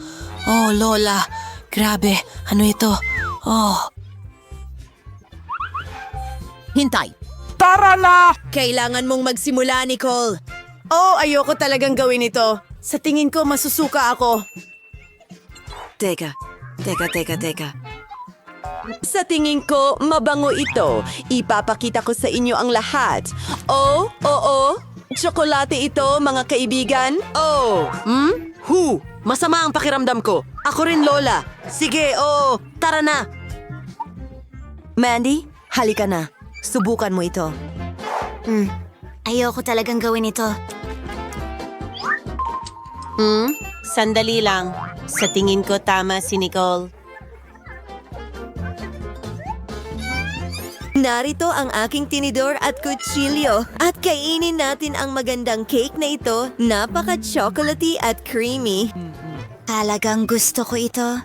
Oh, Lola. Grabe. Ano ito? Oh. Hintay. Tara na! Kailangan mong magsimula, Nicole. Oh, ayoko talagang gawin ito. Sa tingin ko, masusuka ako. Teka. Sa tingin ko, mabango ito. Ipapakita ko sa inyo ang lahat. Oh, oo. Tsokolate ito, mga kaibigan. Oh, masama ang pakiramdam ko. Ako rin, Lola. Sige, oo. Tara na. Mandy, halika na. Subukan mo ito. Ayoko talagang gawin ito. Sandali lang. Sa tingin ko tama si Nicole. Narito ang aking tinidor at kutsilyo at kainin natin ang magandang cake na ito. Napaka-chocolatey at creamy. Talagang gusto ko ito.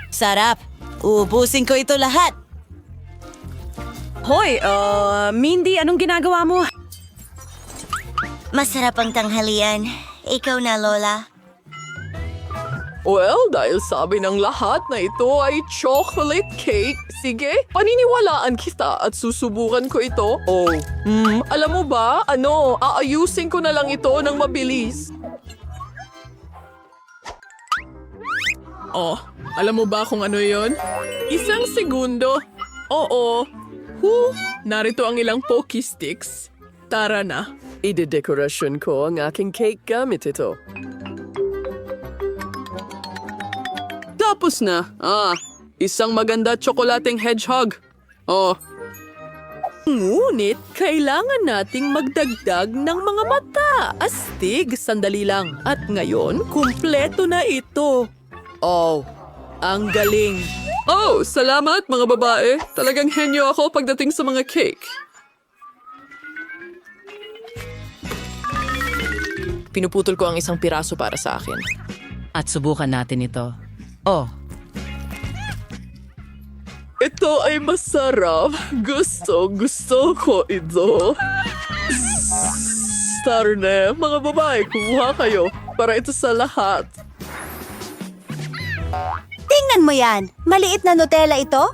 Sarap. Uubusin ko ito lahat. Hoy, Mindy, anong ginagawa mo? Masarap ang tanghalian. Ikaw na, Lola. Well, dahil sabi ng lahat na ito ay chocolate cake, sige, paniniwalaan kita at susubukan ko ito. Oh, alam mo ba, aayusin ko na lang ito ng mabilis. Oh, alam mo ba kung ano yon? Isang segundo. Oo. Narito ang ilang Pocky Sticks. Tara na. Ide-dekorasyon ko ang aking cake gamit ito. Tapos na. Isang maganda tsokolateng hedgehog. Oh. Ngunit, kailangan nating magdagdag ng mga mata. Astig, sandali lang. At ngayon, kumpleto na ito. Oh, ang galing. Oh, salamat mga babae. Talagang henyo ako pagdating sa mga cake. Pinuputol ko ang isang piraso para sa akin. At subukan natin ito. Oh, Ito ay masarap. Gusto ko ito. Tara na, mga babae, kumuha kayo para ito sa lahat. Tingnan mo yan. Maliit na Nutella ito.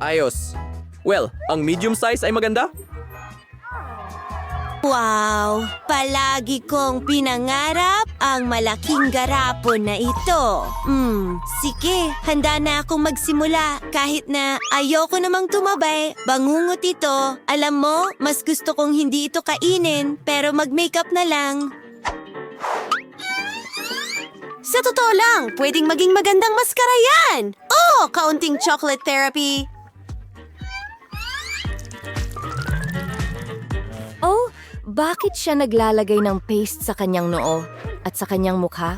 Ayos. Well, ang medium size ay maganda. Wow! Palagi kong pinangarap ang malaking garapon na ito. Sige, handa na akong magsimula. Kahit na ayoko namang tumabay, bangungot ito. Alam mo, mas gusto kong hindi ito kainin, pero mag-makeup na lang. Sa totoo lang, pwedeng maging magandang maskara yan. Oh, kaunting chocolate therapy. Oh, bakit siya naglalagay ng paste sa kanyang noo at sa kanyang mukha?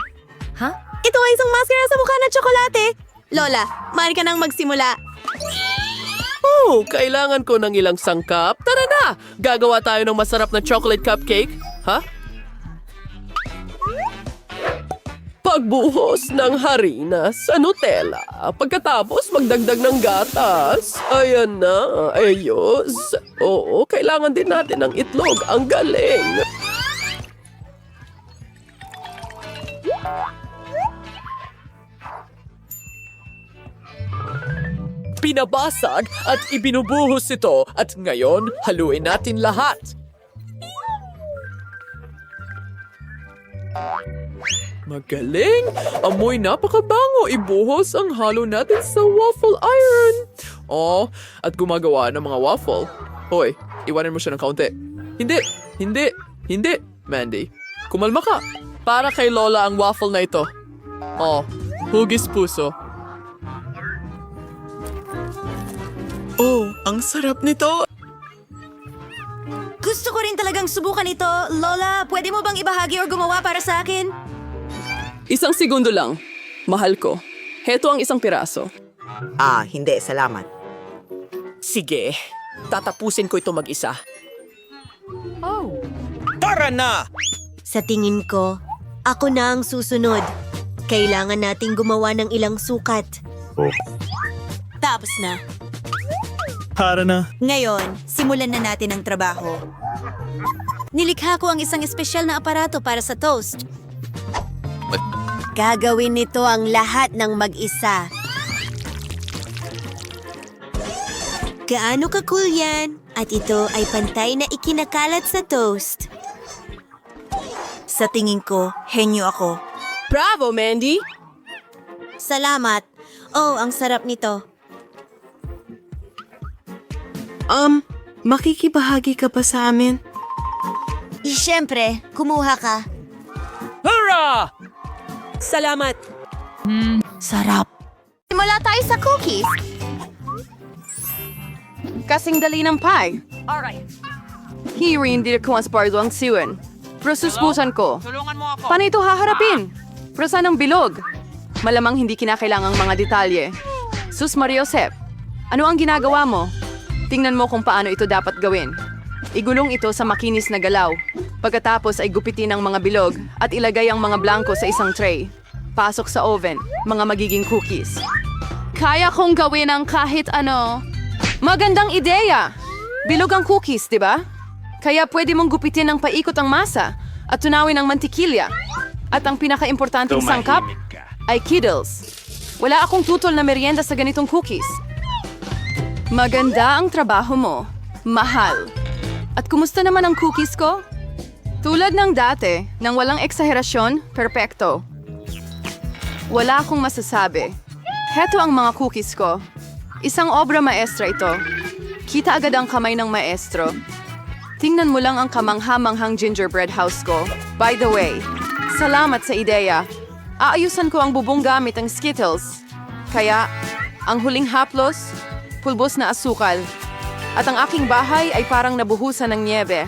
Ha? Ito ay isang maskara sa mukha na tsokolate. Lola, maaari ka nang magsimula. Oh, kailangan ko ng ilang sangkap. Tara na! Gagawa tayo ng masarap na chocolate cupcake. Ha? Pagbuhos ng harina sa Nutella. Pagkatapos, magdagdag ng gatas. Ayan na. Ayos. Oo, kailangan din natin ng itlog. Ang galing. Pinabasag at ibinubuhos ito. At ngayon, haluin natin lahat. Magaling! Amoy napakabango. Ibuhos ang halo natin sa waffle iron. Oh, at gumagawa ng mga waffle. Hoy, iwanan mo siya ng kaunti. Hindi, Mandy. Kumalma ka. Para kay Lola ang waffle na ito. Oh, hugis puso. Oh, ang sarap nito. Gusto ko rin talagang subukan ito. Lola, pwede mo bang ibahagi or gumawa para sa akin? Isang segundo lang. Mahal ko. Heto ang isang piraso. Hindi. Salamat. Sige, tatapusin ko ito mag-isa. Tara na! Sa tingin ko, ako na ang susunod. Kailangan nating gumawa ng ilang sukat. Tapos na. Tara na. Ngayon, simulan na natin ang trabaho. Nilikha ko ang isang espesyal na aparato para sa toast. Gagawin nito ang lahat ng mag-isa. Gaano ka-cool yan? At ito ay pantay na ikinakalat sa toast. Sa tingin ko, henyo ako. Bravo, Mandy! Salamat. Oh, ang sarap nito. Makikibahagi ka pa sa amin? Siyempre, kumuha ka. Hurrah! Salamat. Sarap. Simula tayo sa cookies. Kasing dali ng pie. Hindi ko mas pardo ang siwan. Pero suspusan ko. Paano ito haharapin? Pero saan ang bilog? Malamang hindi kinakailangang mga detalye. Sus Mariosep, ano ang ginagawa mo? Tingnan mo kung paano ito dapat gawin. Igulong ito sa makinis na galaw. Pagkatapos ay gupitin ang mga bilog at ilagay ang mga blanco sa isang tray. Pasok sa oven, mga magiging cookies. Kaya kong gawin ang kahit ano. Magandang ideya! Bilog ang cookies, di ba? Kaya pwede mong gupitin ng paikot ang masa at tunawin ang mantikilya. At ang pinaka-importanting sangkap ay Kiddles. Wala akong tutol na merienda sa ganitong cookies. Maganda ang trabaho mo. Mahal. At kumusta naman ang cookies ko? Tulad ng dati, nang walang eksaherasyon, perpekto. Wala akong masasabi. Heto ang mga cookies ko. Isang obra maestra ito. Kita agad ang kamay ng maestro. Tingnan mo lang ang kamangha-manghang gingerbread house ko. By the way, salamat sa ideya. Aayusan ko ang bubong gamit ang Skittles. Kaya, ang huling haplos, pulbos na asukal. At ang aking bahay ay parang nabuhusan ng niebe.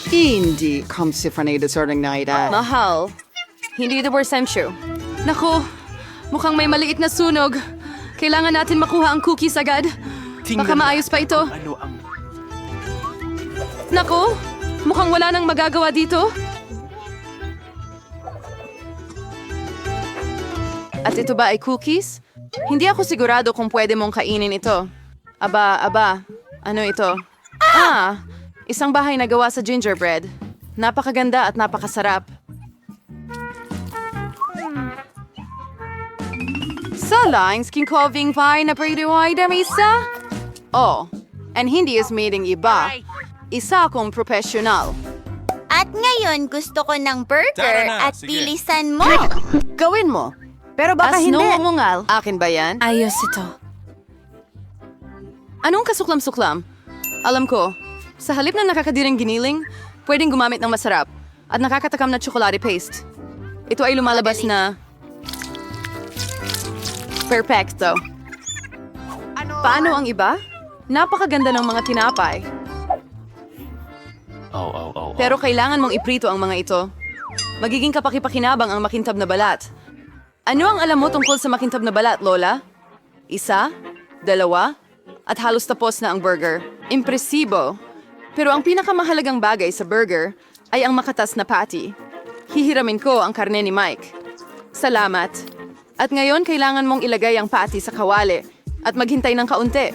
Hindi kamsifranay deserting na ita. Mahal. Hindi ito Borsensyo. Naku, mukhang may maliit na sunog. Kailangan natin makuha ang cookies agad. Baka maayos pa ito. Naku, mukhang wala nang magagawa dito. At ito ba ay cookies? Hindi ako sigurado kung pwede mong kainin ito. Aba, ano ito? Isang bahay na gawa sa gingerbread. Napakaganda at napakasarap. Sa lines, kinkoving pie na pwedeway damisa? Oh, and hindi is meeting iba. Isa akong professional. At ngayon, gusto ko ng burger at bilisan mo. Gawin mo. Pero baka As hindi. nungungal. Akin ba yan? Ayos ito. Anong kasuklam-suklam? Alam ko, sa halip na nakakadirang giniling, pwedeng gumamit ng masarap at nakakatakam na chocolate paste. Ito ay lumalabas na perfecto. Paano ang iba? Napakaganda ng mga tinapay. Pero kailangan mong iprito ang mga ito. Magiging kapaki-pakinabang ang makintab na balat. Ano ang alam mo tungkol sa makintab na balat, Lola? Isa, dalawa, at halos tapos na ang burger. Impresibo. Pero ang pinakamahalagang bagay sa burger ay ang makatas na patty. Hihiramin ko ang karne ni Mike. Salamat. At ngayon kailangan mong ilagay ang patty sa kawali at maghintay ng kaunti.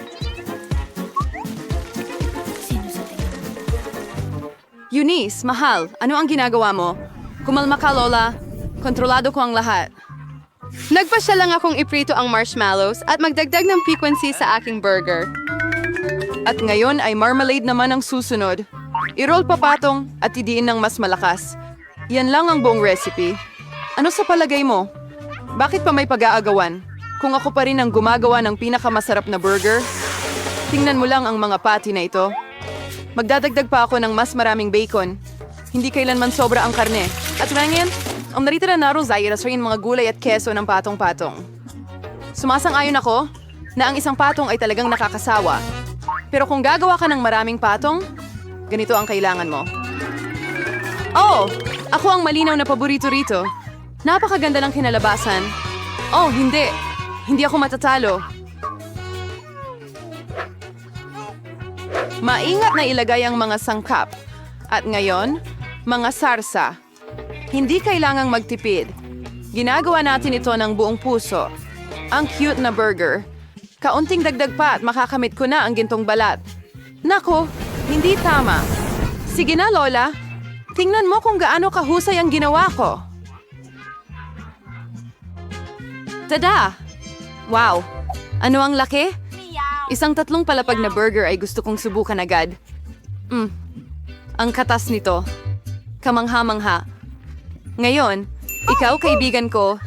Eunice, mahal, ano ang ginagawa mo? Kumalma ka, Lola. Kontrolado ko ang lahat. Nagpasya lang akong iprito ang marshmallows at magdagdag ng piquancy sa aking burger. At ngayon ay marmalade naman ang susunod. I-roll papatong at idiin ng mas malakas. Yan lang ang buong recipe. Ano sa palagay mo? Bakit pa may pag-aagawan? Kung ako pa rin ang gumagawa ng pinakamasarap na burger? Tingnan mo lang ang mga patty na ito. Magdadagdag pa ako ng mas maraming bacon. Hindi kailanman sobra ang karne. At ngayon, ang naritira na rozay irasayin mga gulay at keso ng patong-patong. Sumasang-ayon ako na ang isang patong ay talagang nakakasawa. Pero kung gagawa ka ng maraming patong, ganito ang kailangan mo. Oh, ako ang malinaw na paborito rito. Napakaganda ng kinalabasan. Oh, hindi. Hindi ako matatalo. Maingat na ilagay ang mga sangkap. At ngayon, mga sarsa. Hindi kailangang magtipid. Ginagawa natin ito ng buong puso. Ang cute na burger. Kaunting dagdag pa at makakamit ko na ang gintong balat. Nako, hindi tama. Sige na, Lola. Tingnan mo kung gaano kahusay ang ginawa ko. Tada! Wow! Ano ang laki? Isang 3 palapag na burger ay gusto kong subukan agad. Ang katas nito. Kamangha-mangha. Ngayon, ikaw, kaibigan ko,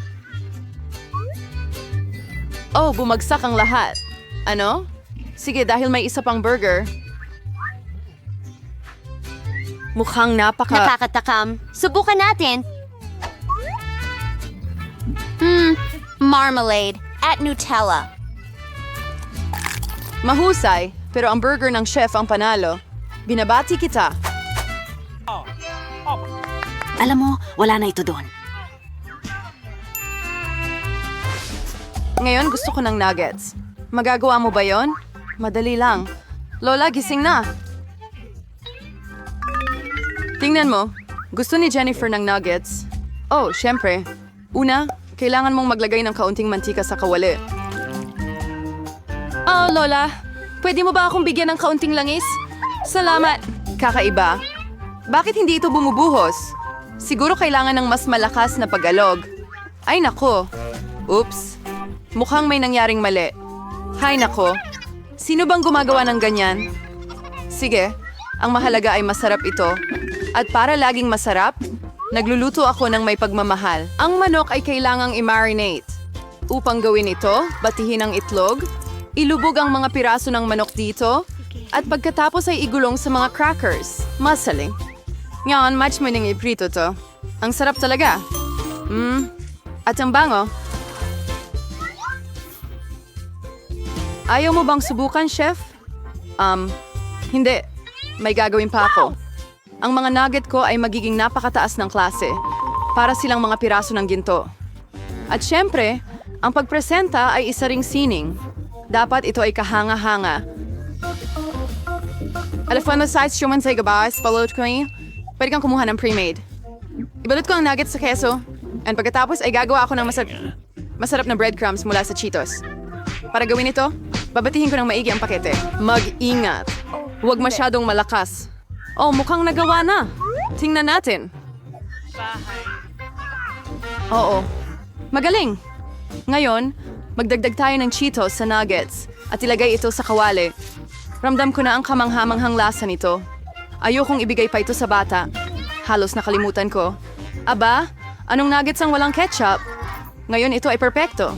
Oh, bumagsak ang lahat. Ano? Sige, dahil may isa pang burger. Mukhang Nakakatakam. Subukan natin. Marmalade at Nutella. Mahusay, pero ang burger ng chef ang panalo. Binabati kita. Alam mo, wala na ito doon. Ngayon gusto ko ng nuggets. Magagawa mo ba yon? Madali lang. Lola, gising na. Tingnan mo. Gusto ni Jennifer ng nuggets. Oh, syempre. Una, kailangan mong maglagay ng kaunting mantika sa kawali. Oh, Lola. Pwede mo ba akong bigyan ng kaunting langis? Salamat. Kakaiba. Bakit hindi ito bumubuhos? Siguro kailangan ng mas malakas na pag-alog. Ay nako. Oops. Mukhang may nangyaring mali. Hay nako. Sino bang gumagawa ng ganyan? Sige, ang mahalaga ay masarap ito. At para laging masarap, nagluluto ako ng may pagmamahal. Ang manok ay kailangang i-marinate. Upang gawin ito, batihin ang itlog, ilubog ang mga piraso ng manok dito, at pagkatapos ay igulong sa mga crackers. Masaling. Ngayon, match mo nang iprito to. Ang sarap talaga. At ang bango. Ayaw mo bang subukan, chef? Hindi. May gagawin pa ako. Ang mga nugget ko ay magiging napakataas ng klase. Para silang mga piraso ng ginto. At syempre, ang pagpresenta ay isa ring sining. Dapat ito ay kahanga-hanga. Alam mo sa instrument sa gabas, palot ko niya. Pwede kang kumuha ng pre-made. Ibalot ko ang nuggets sa keso. And pagkatapos ay gagawa ako ng masarap na breadcrumbs mula sa Cheetos. Para gawin ito, babatihin ko ng maigi ang pakete. Mag-ingat. Huwag masyadong malakas. Oh, mukhang nagawa na. Tingnan natin. Oo. Magaling. Ngayon, magdagdag tayo ng Cheetos sa nuggets at ilagay ito sa kawali. Ramdam ko na ang kamanghamanghang lasa nito. Ayokong ibigay pa ito sa bata. Halos nakalimutan ko. Aba, anong nuggets ang walang ketchup? Ngayon ito ay perpekto.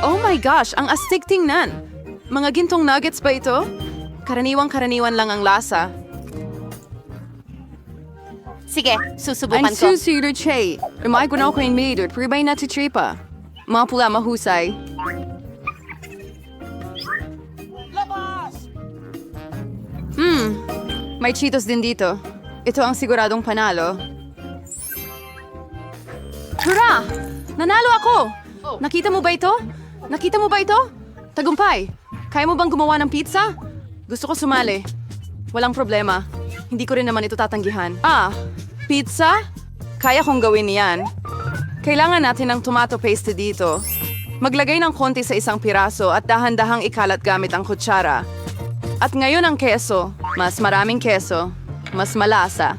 Oh my gosh, ang astig tingnan. Mga gintong nuggets ba ito? Karaniwang-karaniwan lang ang lasa. Sige, susubukan ko. Ang susido chay. Ramay ko na ako yung maidot, pribay na titripa. Mga pula mahusay. May Cheetos din dito. Ito ang siguradong panalo. Hurra! Nanalo ako! Nakita mo ba ito? Nakita mo ba ito? Tagumpay! Kaya mo bang gumawa ng pizza? Gusto ko sumali. Walang problema. Hindi ko rin naman ito tatanggihan. Pizza? Kaya kong gawin yan. Kailangan natin ng tomato paste dito. Maglagay ng konti sa isang piraso at dahan-dahang ikalat gamit ang kutsara. At ngayon ang keso. Mas maraming keso. Mas malasa.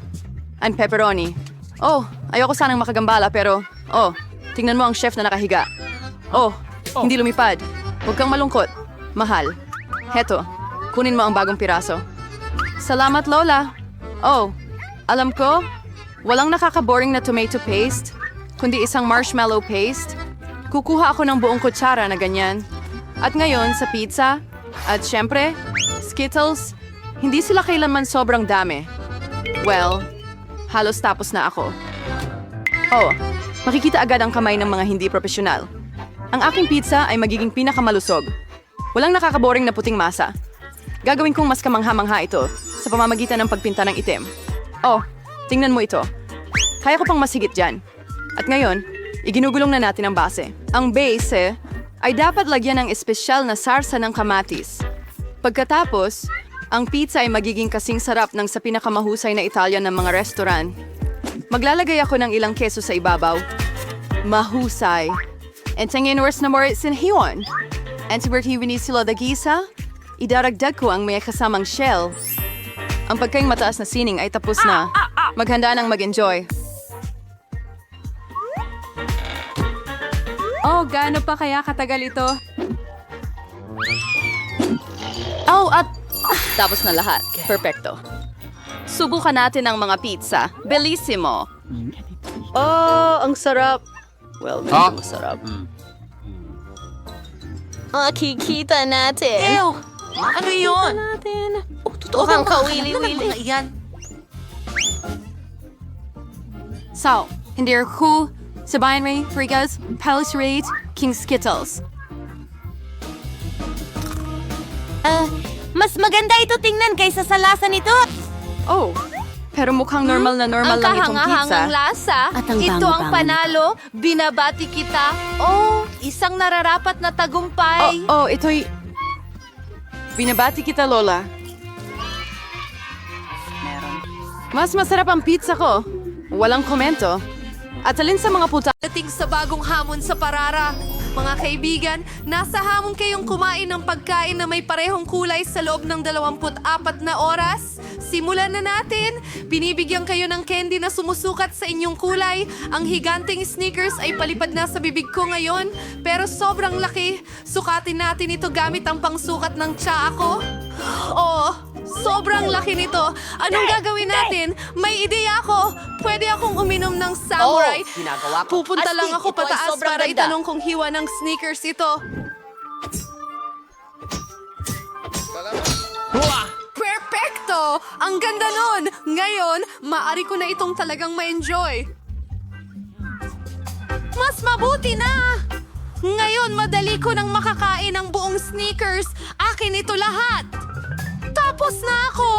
And pepperoni. Oh, ayoko sanang makagambala pero... Oh, tingnan mo ang chef na nakahiga. Oh, hindi lumipad. Huwag kang malungkot. Mahal. Heto, kunin mo ang bagong piraso. Salamat, Lola. Oh, alam ko, walang nakaka-boring na tomato paste, kundi isang marshmallow paste. Kukuha ako ng buong kutsara na ganyan. At ngayon sa pizza, at syempre, Skittles, hindi sila kailanman sobrang dami. Well, halos tapos na ako. Oh, makikita agad ang kamay ng mga hindi profesional. Ang aking pizza ay magiging pinakamalusog. Walang nakakaboring na puting masa. Gagawin kong mas kamangha-mangha ito sa pamamagitan ng pagpinta ng itim. Oh, tingnan mo ito. Kaya ko pang masigit dyan. At ngayon, iginugulong na natin ang base. Ang base ay dapat lagyan ng espesyal na sarsa ng kamatis. Pagkatapos, ang pizza ay magiging kasing sarap ng sa pinakamahusay na Italian ng mga restaurant. Maglalagay ako ng ilang keso sa ibabaw. Mahusay. And tingin worse na more sinhiwan. And sa bertiwini sila dagisa, idaragdag ko ang may kasamang shell. Ang pagkaing mataas na sining ay tapos na. Maghanda nang mag-enjoy. Oh, gaano pa kaya katagal ito? Oh, at tapos na lahat. Perfecto. Subukan natin ang mga pizza. Bellissimo. Oh, ang sarap. Well, medyo masarap. Makikita natin. Ew! Ano yun? Mukhang kawili-wili. So, hindi ako sabayan may Frigas, Palace Raid, King Skittles. Mas maganda ito tingnan kaysa sa lasa nito. Oh, pero mukhang normal na normal lang itong pizza. Ang kahangahangang lasa. At ang Ito ang bango-bango panalo. Binabati kita. Oh, isang nararapat na tagumpay. Ito'y... Binabati kita, Lola. Mas masarap ang pizza ko. Walang komento. At alin sa mga puta... Dating sa bagong hamon sa Parara. Mga kaibigan, nasa hamon kayong kumain ng pagkain na may parehong kulay sa loob ng 24 na oras. Simulan na natin. Binibigyan kayo ng candy na sumusukat sa inyong kulay. Ang higanting Snickers ay palipad na sa bibig ko ngayon. Pero sobrang laki. Sukatin natin ito gamit ang pangsukat ng tsaa ko. Oh, sobrang laki nito. Anong gagawin natin? May ideya ako. Pwede akong uminom ng samurai. Ginagawa ko. Pupunta lang Astig, ako ito ay pataas sobrang para ganda. itanong kung hiwa ng sneakers ito. Perfecto! Ang ganda nun! Ngayon, maaari ko na itong talagang ma-enjoy. Mas mabuti na! Ngayon, madali ko nang makakain ang buong sneakers. Akin ito lahat. Tapos na ako.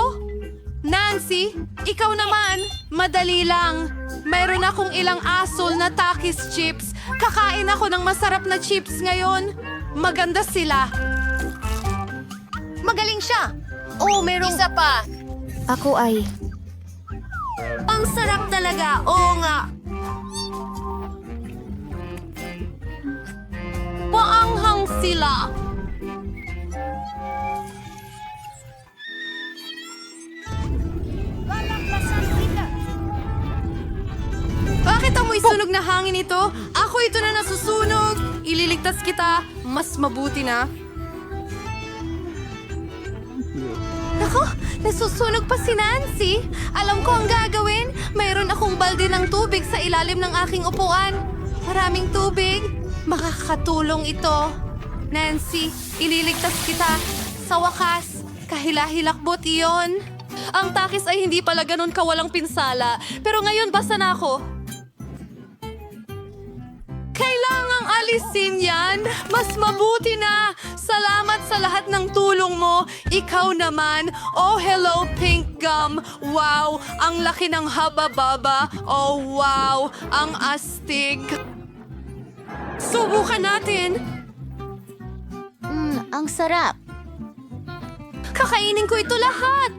Nancy, ikaw naman. Madali lang. Mayroon akong ilang asol na Takis chips. Kakain ako ng masarap na chips ngayon. Maganda sila. Magaling siya. Oh, merong... Isa pa. Ako ay... Ang sarap talaga. Oo nga. Paanghang sila. Bakit amoy sunog na hangin ito? Ako ito na nasusunog. Ililigtas kita. Mas mabuti na. Ako, nasusunog pa si Nancy. Alam ko ang gagawin. Mayroon akong balde ng tubig sa ilalim ng aking upuan. Maraming tubig. Makakatulong ito. Nancy, ililigtas kita. Sa wakas, kahilahilakbot iyon. Ang takis ay hindi pala ganun kawalang pinsala. Pero ngayon basta na ako. Kailangang alisin yan. Mas mabuti na. Salamat sa lahat ng tulong mo. Ikaw naman. Oh, hello, pink gum. Wow, ang laki ng haba-baba. Oh, wow, ang astig. Subukan natin. ang sarap. Kakainin ko ito lahat.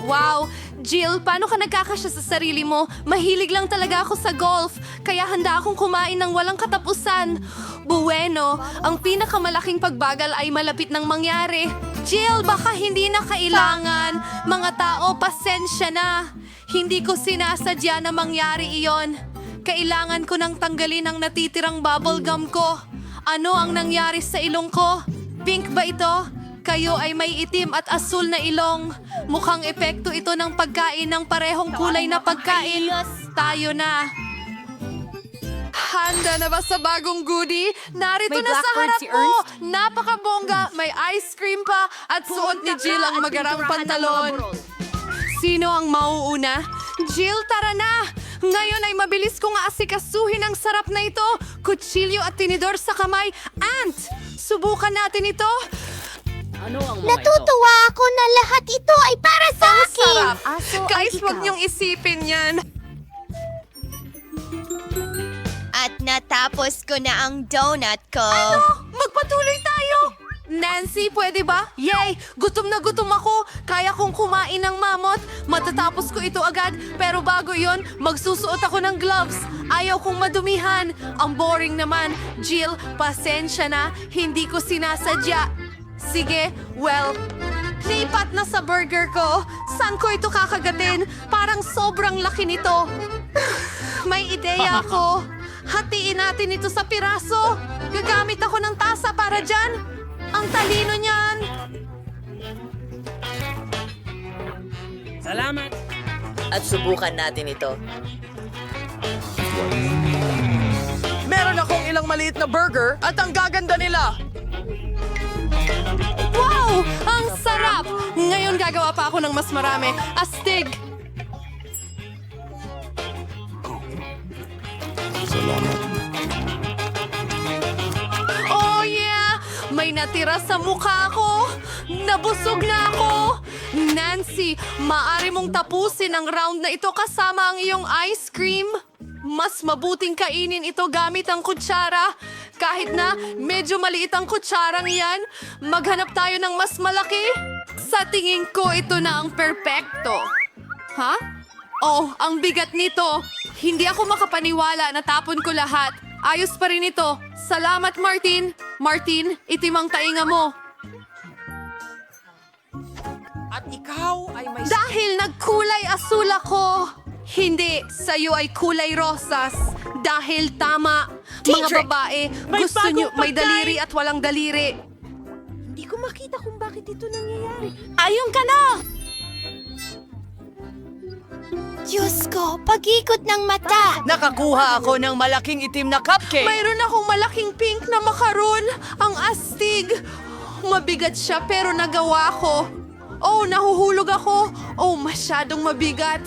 Wow! Jill, paano ka nagkakasya sa sarili mo? Mahilig lang talaga ako sa golf, kaya handa akong kumain ng walang katapusan. Bueno, ang pinakamalaking pagbagal ay malapit nang mangyari. Jill, baka hindi na kailangan. Mga tao, pasensya na. Hindi ko sinasadya na mangyari iyon. Kailangan ko nang tanggalin ang natitirang bubblegum ko. Ano ang nangyari sa ilong ko? Pink ba ito? Kayo ay may itim at asul na ilong. Mukhang epekto ito ng pagkain ng parehong kulay na pagkain. Tayo na. Handa na ba sa bagong goodie? Narito na sa harap mo. Napakabongga. May ice cream pa at suot ni Jill ang magarang pantalon. Sino ang mauuna? Jill, tara na! Ngayon ay mabilis kong aasikasuhin ang sarap na ito. Kutsilyo at tinidor sa kamay. Ant! Subukan natin ito. Natutuwa ako na lahat ito ay para sa akin. Sarap. Guys, huwag niyong isipin yan. At natapos ko na ang donut ko. Ano? Magpatuloy tayo! Nancy, pwede ba? Yay! Gutom na gutom ako! Kaya kong kumain ng mamot. Matatapos ko ito agad. Pero bago yon, magsusuot ako ng gloves. Ayaw kong madumihan. Ang boring naman. Jill, pasensya na. Hindi ko sinasadya. Sige, well, lipat na sa burger ko. Saan ko ito kakagatin? Parang sobrang laki nito. May ideya ako. Hatiin natin ito sa piraso. Gagamit ako ng tasa para dyan. Ang talino niyan. Salamat. At subukan natin ito. Meron akong ilang maliit na burger at ang gaganda nila. Wow! Ang sarap! Ngayon gagawa pa ako ng mas marami. Astig! Salamat. Oh yeah! May natira sa mukha ko! Nabusog na ako! Nancy, maaari mong tapusin ang round na ito kasama ang iyong ice cream. Mas mabuting kainin ito gamit ang kutsara. Kahit na medyo maliit ang kutsarang yan, maghanap tayo ng mas malaki. Sa tingin ko, ito na ang perpekto. Ha? Oh, ang bigat nito. Hindi ako makapaniwala, natapon ko lahat. Ayos pa rin ito. Salamat, Martin. Martin, itim ang tainga mo. At ikaw ay may... Dahil nagkulay asul ako. Hindi, sa'yo ay kulay rosas. Dahil tama, mga babae, gusto nyo may daliri at walang daliri. Hindi ko makita kung bakit ito nangyayari. Ayun ka na! Diyos ko, pag-ikot ng mata. Nakakuha ako ng malaking itim na cupcake. Mayroon akong malaking pink na makaron. Ang astig. Mabigat siya pero nagawa ko. Oh, nahuhulog ako. Oh, masyadong mabigat.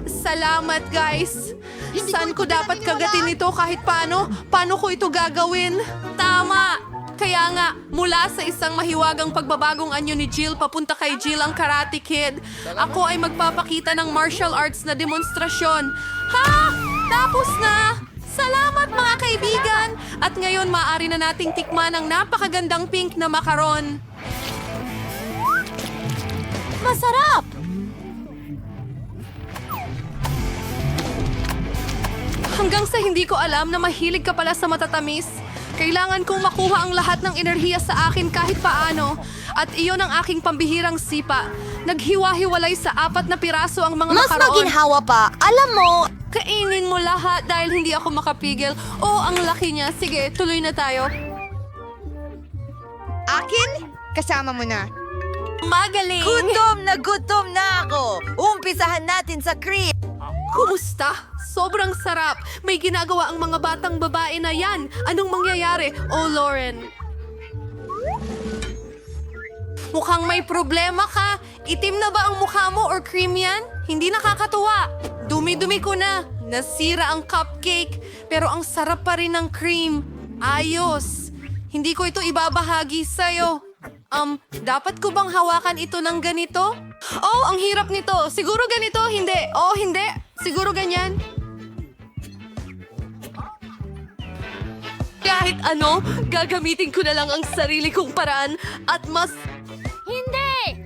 Salamat, guys. Saan ko dapat kagatin ito kahit paano? Paano ko ito gagawin? Tama! Kaya nga, mula sa isang mahiwagang pagbabagong anyo ni Jill papunta kay Jill ang Karate Kid, ako ay magpapakita ng martial arts na demonstrasyon. Ha? Tapos na! Salamat mga kaibigan! At ngayon maaari na nating tikman ang napakagandang pink na makaron. Masarap! Hanggang sa hindi ko alam na mahilig ka pala sa matatamis. Kailangan kong makuha ang lahat ng enerhiya sa akin kahit paano. At iyon ang aking pambihirang sipa. Naghiwa-hiwalay sa 4 na piraso ang mga Mas makaroon. maginhawa pa. Alam mo, Kainin mo lahat dahil hindi ako makapigil. Oh, ang laki niya. Sige, tuloy na tayo. Akin? Kasama mo na. Magaling! Gutom na ako! Umpisahan natin sa cream! Kumusta? Sobrang sarap. May ginagawa ang mga batang babae na yan. Anong mangyayari? Oh, Lauren. Mukhang may problema ka. Itim na ba ang mukha mo or cream yan? Hindi nakakatuwa. Dumi-dumi ko na. Nasira ang cupcake. Pero ang sarap pa rin ng cream. Ayos. Hindi ko ito ibabahagi sa'yo. Dapat ko bang hawakan ito ng ganito? Oh, ang hirap nito. Siguro ganito, hindi. Oh, hindi. Siguro ganyan. Kahit ano, gagamitin ko na lang ang sarili kong paraan at mas... Hindi!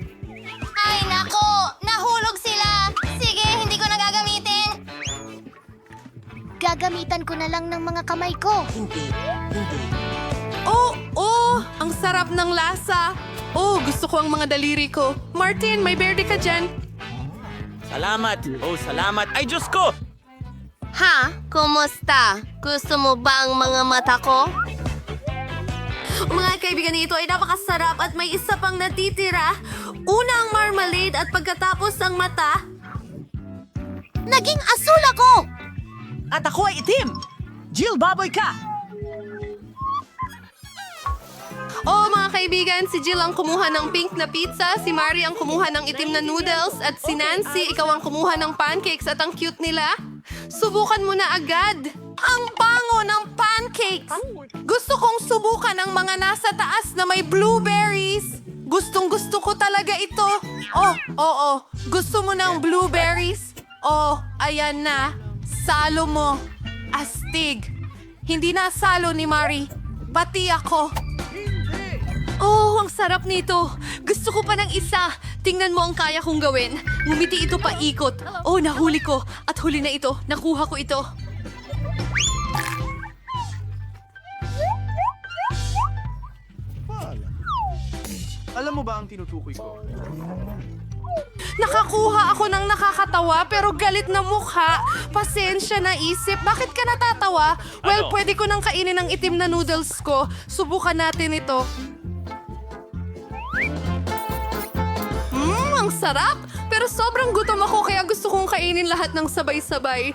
Ay, nako! Nahulog sila! Sige, hindi ko na gagamitin! Gagamitan ko na lang ng mga kamay ko. Oh, ang sarap ng lasa. Oh, gusto ko ang mga daliri ko. Martin, may berde ka dyan. Salamat. Oh, salamat. Ay, Diyos ko! Ha? Kumusta? Gusto mo ba ang mga mata ko? Mga kaibigan, ito ay napakasarap at may isa pang natitira. Una ang marmalade at pagkatapos ang mata. naging asul ako! At ako ay itim! Jill, baboy ka! Oh, mga kaibigan, si Jill ang kumuha ng pink na pizza, si Mari ang kumuha ng itim na noodles, at si Nancy, ikaw ang kumuha ng pancakes at ang cute nila. Subukan mo na agad. Ang bango ng pancakes! Gusto kong subukan ang mga nasa taas na may blueberries. Gustong-gusto ko talaga ito. Oh, oo. Gusto mo ng blueberries? Oh, ayan na. Salo mo. Astig. Hindi na salo ni Mari. Pati ako. Oh, ang sarap nito. Gusto ko pa ng isa. Tingnan mo ang kaya kong gawin. Ngumiti ito pa ikot. Oh, nahuli ko. At huli na ito. Nakuha ko ito. Alam mo ba ang tinutukoy ko? Nakakuha ako ng nakakatawa pero galit na mukha. Pasensya na isip. Bakit ka natatawa? Well, pwede ko nang kainin ang itim na noodles ko. Subukan natin ito. Ang sarap! Pero sobrang gutom ako kaya gusto kong kainin lahat ng sabay-sabay.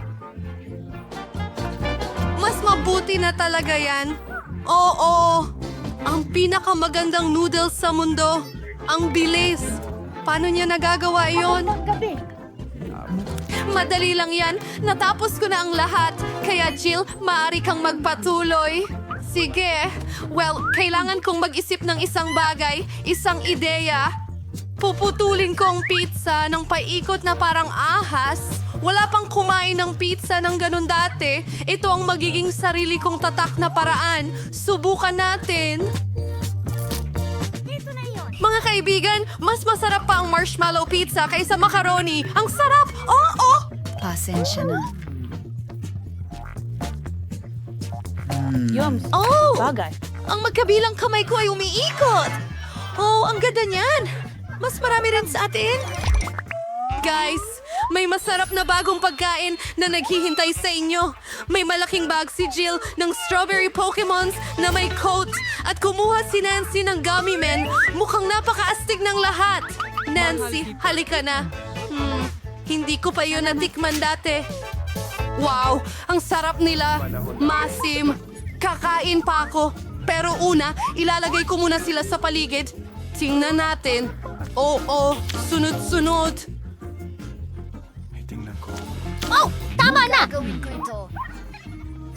Mas mabuti na talaga yan. Oo. Ang pinakamagandang noodles sa mundo. Ang bilis. Paano niya nagagawa yon? Madali lang yan. Natapos ko na ang lahat. Kaya Jill, maaari kang magpatuloy. Sige. Well, kailangan kong mag-isip ng isang bagay, isang ideya. Puputulin ko ang pizza ng paikot na parang ahas. Wala pang kumain ng pizza ng ganun dati. Ito ang magiging sarili kong tatak na paraan. Subukan natin. Mga kaibigan, mas masarap pa ang marshmallow pizza kaysa macaroni. Ang sarap! Oo! Pasensya na. Yums. Oh! Bagay. Ang magkabilang kamay ko ay umiikot. Oh, ang ganda niyan. Mas marami rin sa atin. Guys, may masarap na bagong pagkain na naghihintay sa inyo. May malaking bag si Jill ng strawberry Pokemons na may coat at kumuha si Nancy ng gummy men. Mukhang napakaastig ng lahat. Nancy, halika na. Hindi ko pa yun natikman dati. Wow, ang sarap nila. Masim. Kakain pa ako. Pero una, ilalagay ko muna sila sa paligid. Tingnan natin. Oo, sunod-sunod. Oh, tama na! Gawin ko ito.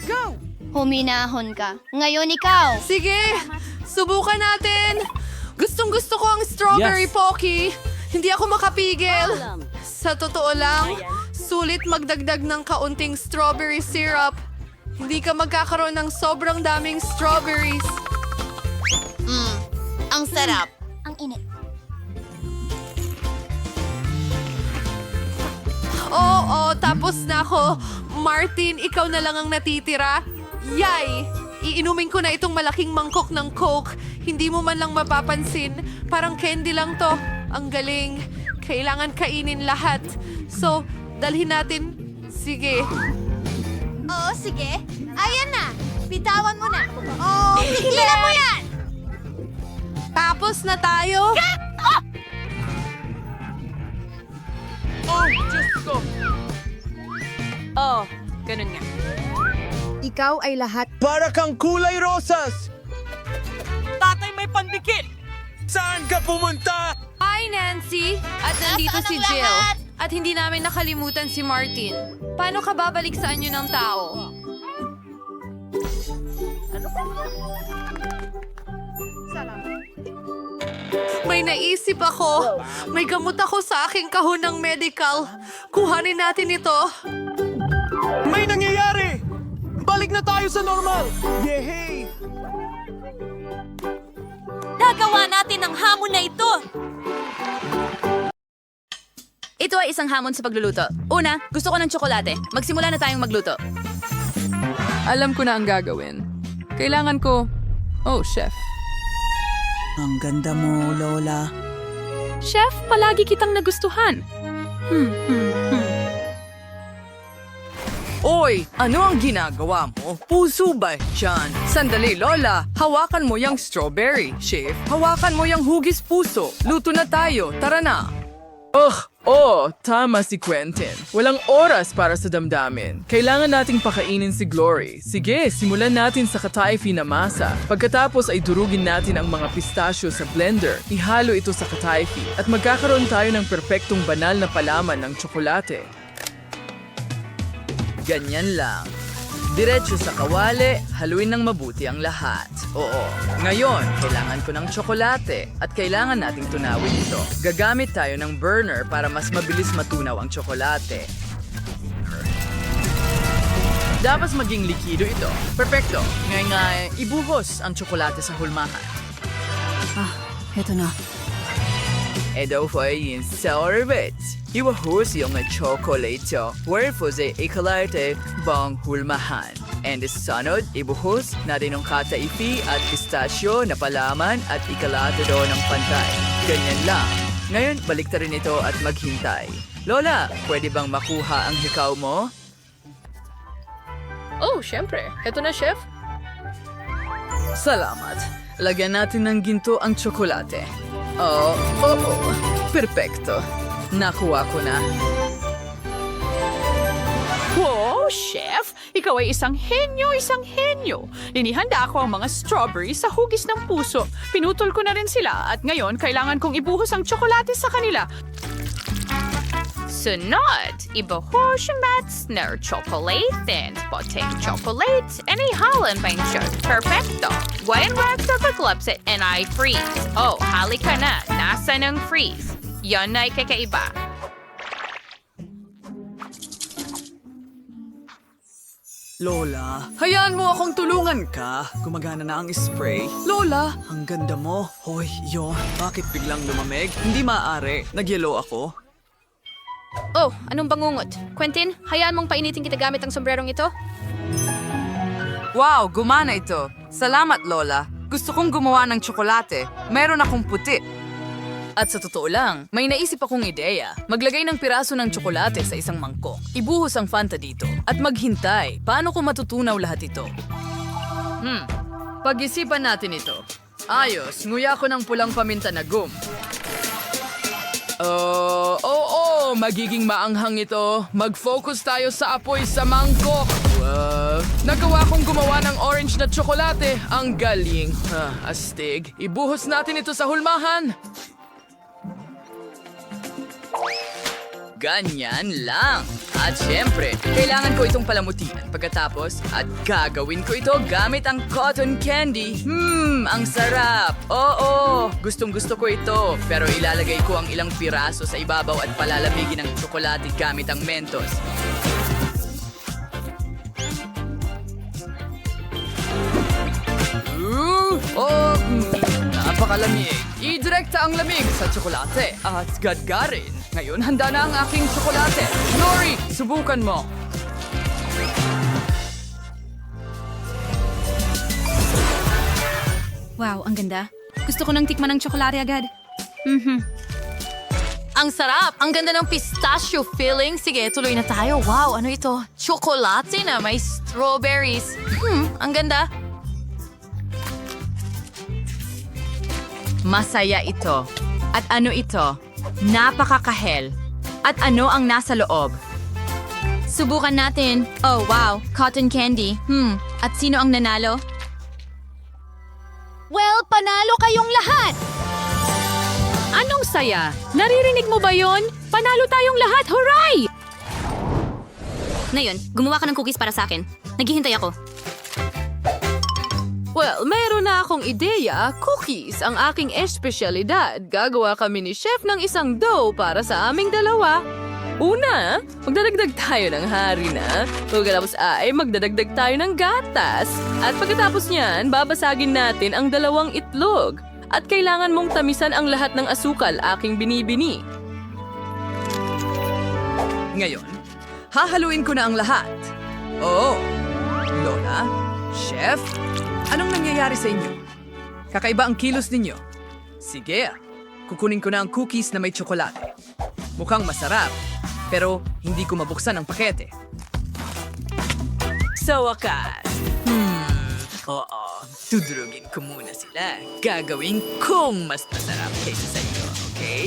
Go! Huminahon ka. Ngayon ikaw. Sige, subukan natin. Gustong-gusto ko ang strawberry Pocky. Hindi ako makapigil. Sa totoo lang, sulit magdagdag ng kaunting strawberry syrup. Hindi ka magkakaroon ng sobrang daming strawberries. Ang sarap. Ang init. Oo, tapos na ako. Martin, ikaw na lang ang natitira. Yay! Iinumin ko na itong malaking mangkok ng Coke. Hindi mo man lang mapapansin. Parang candy lang to. Ang galing. Kailangan kainin lahat. So, dalhin natin. Sige. Oo, sige. Ayan na. Bitawan mo na. Oh, tigilan mo yan! Tapos na tayo. Oh, Diyos ko! Oh, ganun nga. Ikaw ay lahat. Para kang kulay rosas! Tatay, may pandikit! Saan ka pumunta? Hi, Nancy! At nandito si Jill. At hindi namin nakalimutan si Martin. Paano ka babalik sa anyo ng tao? May naisip ako. May gamot ako sa aking kahon ng medical. Kuhanin natin ito. May nangyayari! Balik na tayo sa normal! Yehey! Nagawa natin ang hamon na ito! Ito ay isang hamon sa pagluluto. Una, gusto ko ng tsokolate. Magsimula na tayong magluto. Alam ko na ang gagawin. Kailangan ko... Oh, chef. Ang ganda mo, Lola. Chef, palagi kitang nagustuhan. Oy, ano ang ginagawa mo? Puso ba dyan? Sandali, Lola. Hawakan mo yung strawberry. Chef, hawakan mo yung hugis puso. Luto na tayo. Tara na. Tama si Quentin. Walang oras para sa damdamin. Kailangan nating pakainin si Glory. Sige, simulan natin sa kataifi na masa. Pagkatapos ay durugin natin ang mga pistasyo sa blender. Ihalo ito sa kataifi at magkakaroon tayo ng perpektong banal na palaman ng tsokolate. Ganyan lang. Diretso sa kawali, haluin ng mabuti ang lahat. Oo. Ngayon, kailangan ko ng tsokolate at kailangan nating tunawin ito. Gagamit tayo ng burner para mas mabilis matunaw ang tsokolate. Dapat maging likido ito. Perfecto. Ngayon nga, ibuhos ang tsokolate sa hulmahan. Heto na. Ito po yung sorbet. Iwahos yung chocolate. Wherefore ikalarte bang hulmahan. And sunod, ibuhos natin ng kataifi at pistachio na palaman at ikalate doon ng pantay. Ganyan lang. Ngayon, balik rin ito at maghintay. Lola, pwede bang makuha ang hikaw mo? Oh, syempre. Ito na, chef. Salamat. Lagyan natin ng ginto ang tsokolate. Perfecto. Nakuha ko na. Wow! chef! Ikaw ay isang henyo, isang henyo. Inihanda ko ang mga strawberry sa hugis ng puso. Pinutol ko na rin sila at ngayon kailangan kong ibuhos ang tsokolate sa kanila. Sunod, ibuhos mats na chocolate and potato chocolate and ihalan pa yung perfecto. When wax of a gloves it and I freeze. Oh, halika na. Nasa ng freeze. Yan na ay kakaiba. Lola, hayaan mo akong tulungan ka. Gumagana na ang spray. Lola, ang ganda mo. Hoy, yon, bakit biglang lumamig? Hindi maaari. Nagyelo ako. Oh, anong bangungot? Quentin, hayaan mong painitin kita gamit ang sombrerong ito? Wow, gumana ito. Salamat, Lola. Gusto kong gumawa ng tsokolate. Meron akong puti. At sa totoo lang, may naisip akong ideya. Maglagay ng piraso ng tsokolate sa isang mangkok. Ibuhos ang Fanta dito. At maghintay. Paano ko matutunaw lahat ito? Pag-isipan natin ito. Ayos, nguya ko ng pulang paminta na gum. Magiging maanghang ito. Mag-focus tayo sa apoy sa mangkok. Nagawa kong gumawa ng orange na tsokolate. Ang galing. Astig. Ibuhos natin ito sa hulmahan. Ganyan lang. At syempre, kailangan ko itong palamutian pagkatapos at gagawin ko ito gamit ang cotton candy. Ang sarap. Oo, gustong-gusto ko ito. Pero ilalagay ko ang ilang piraso sa ibabaw at palalamigin ang tsokolate gamit ang Mentos. Napakalamig. I-direkta ang lamig sa tsokolate at gadgarin. Ngayon, handa na ang aking tsokolate. Nori, subukan mo. Wow, ang ganda. Gusto ko nang tikman ng tsokolate agad. Ang sarap! Ang ganda ng pistachio filling. Sige, tuloy na tayo. Wow, ano ito? Tsokolate na may strawberries. Ang ganda. Masaya ito. At ano ito? Napakakahel. At ano ang nasa loob? Subukan natin. Oh, wow. Cotton candy. At sino ang nanalo? Well, panalo kayong lahat! Anong saya? Naririnig mo ba yon? Panalo tayong lahat! Hooray! Ngayon, gumawa ka ng cookies para sa akin. Naghihintay ako. Well, meron na akong ideya. Cookies ang aking espesyalidad. Gagawa kami ni Chef ng isang dough para sa aming dalawa. Una, magdadagdag tayo ng harina. Pagkatapos ay magdadagdag tayo ng gatas. At pagkatapos niyan, babasagin natin ang 2 itlog. At kailangan mong tamisan ang lahat ng asukal aking binibini. Ngayon, hahaluin ko na ang lahat. Oh, Lola, Chef, anong nangyayari sa inyo? Kakaiba ang kilos ninyo. Sige, kukunin ko na ang cookies na may tsokolate. Mukhang masarap, pero hindi ko mabuksan ang pakete. Sa wakas. Oo, tudurugin ko muna sila. Gagawin kong mas masarap kaysa sa inyo, okay?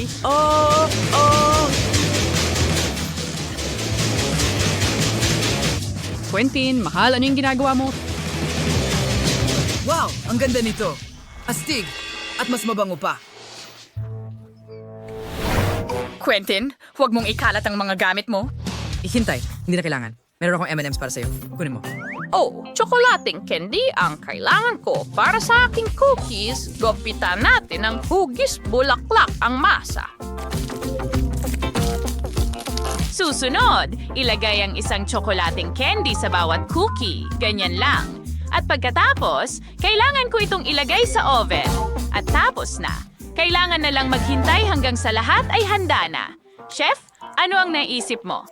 Quentin, mahal, ano yung ginagawa mo? Wow, ang ganda nito. Astig, at mas mabango pa. Quentin, huwag mong ikalat ang mga gamit mo. Hintay, hindi na kailangan. Meron akong M&M's para sa'yo. Kunin mo. Oh, tsokolating candy ang kailangan ko para sa aking cookies. Gupitan natin ng hugis bulaklak ang masa. Susunod, ilagay ang isang tsokolating candy sa bawat cookie. Ganyan lang. At pagkatapos, kailangan ko itong ilagay sa oven. At tapos na. Kailangan na lang maghintay hanggang sa lahat ay handa na. Chef, ano ang naisip mo?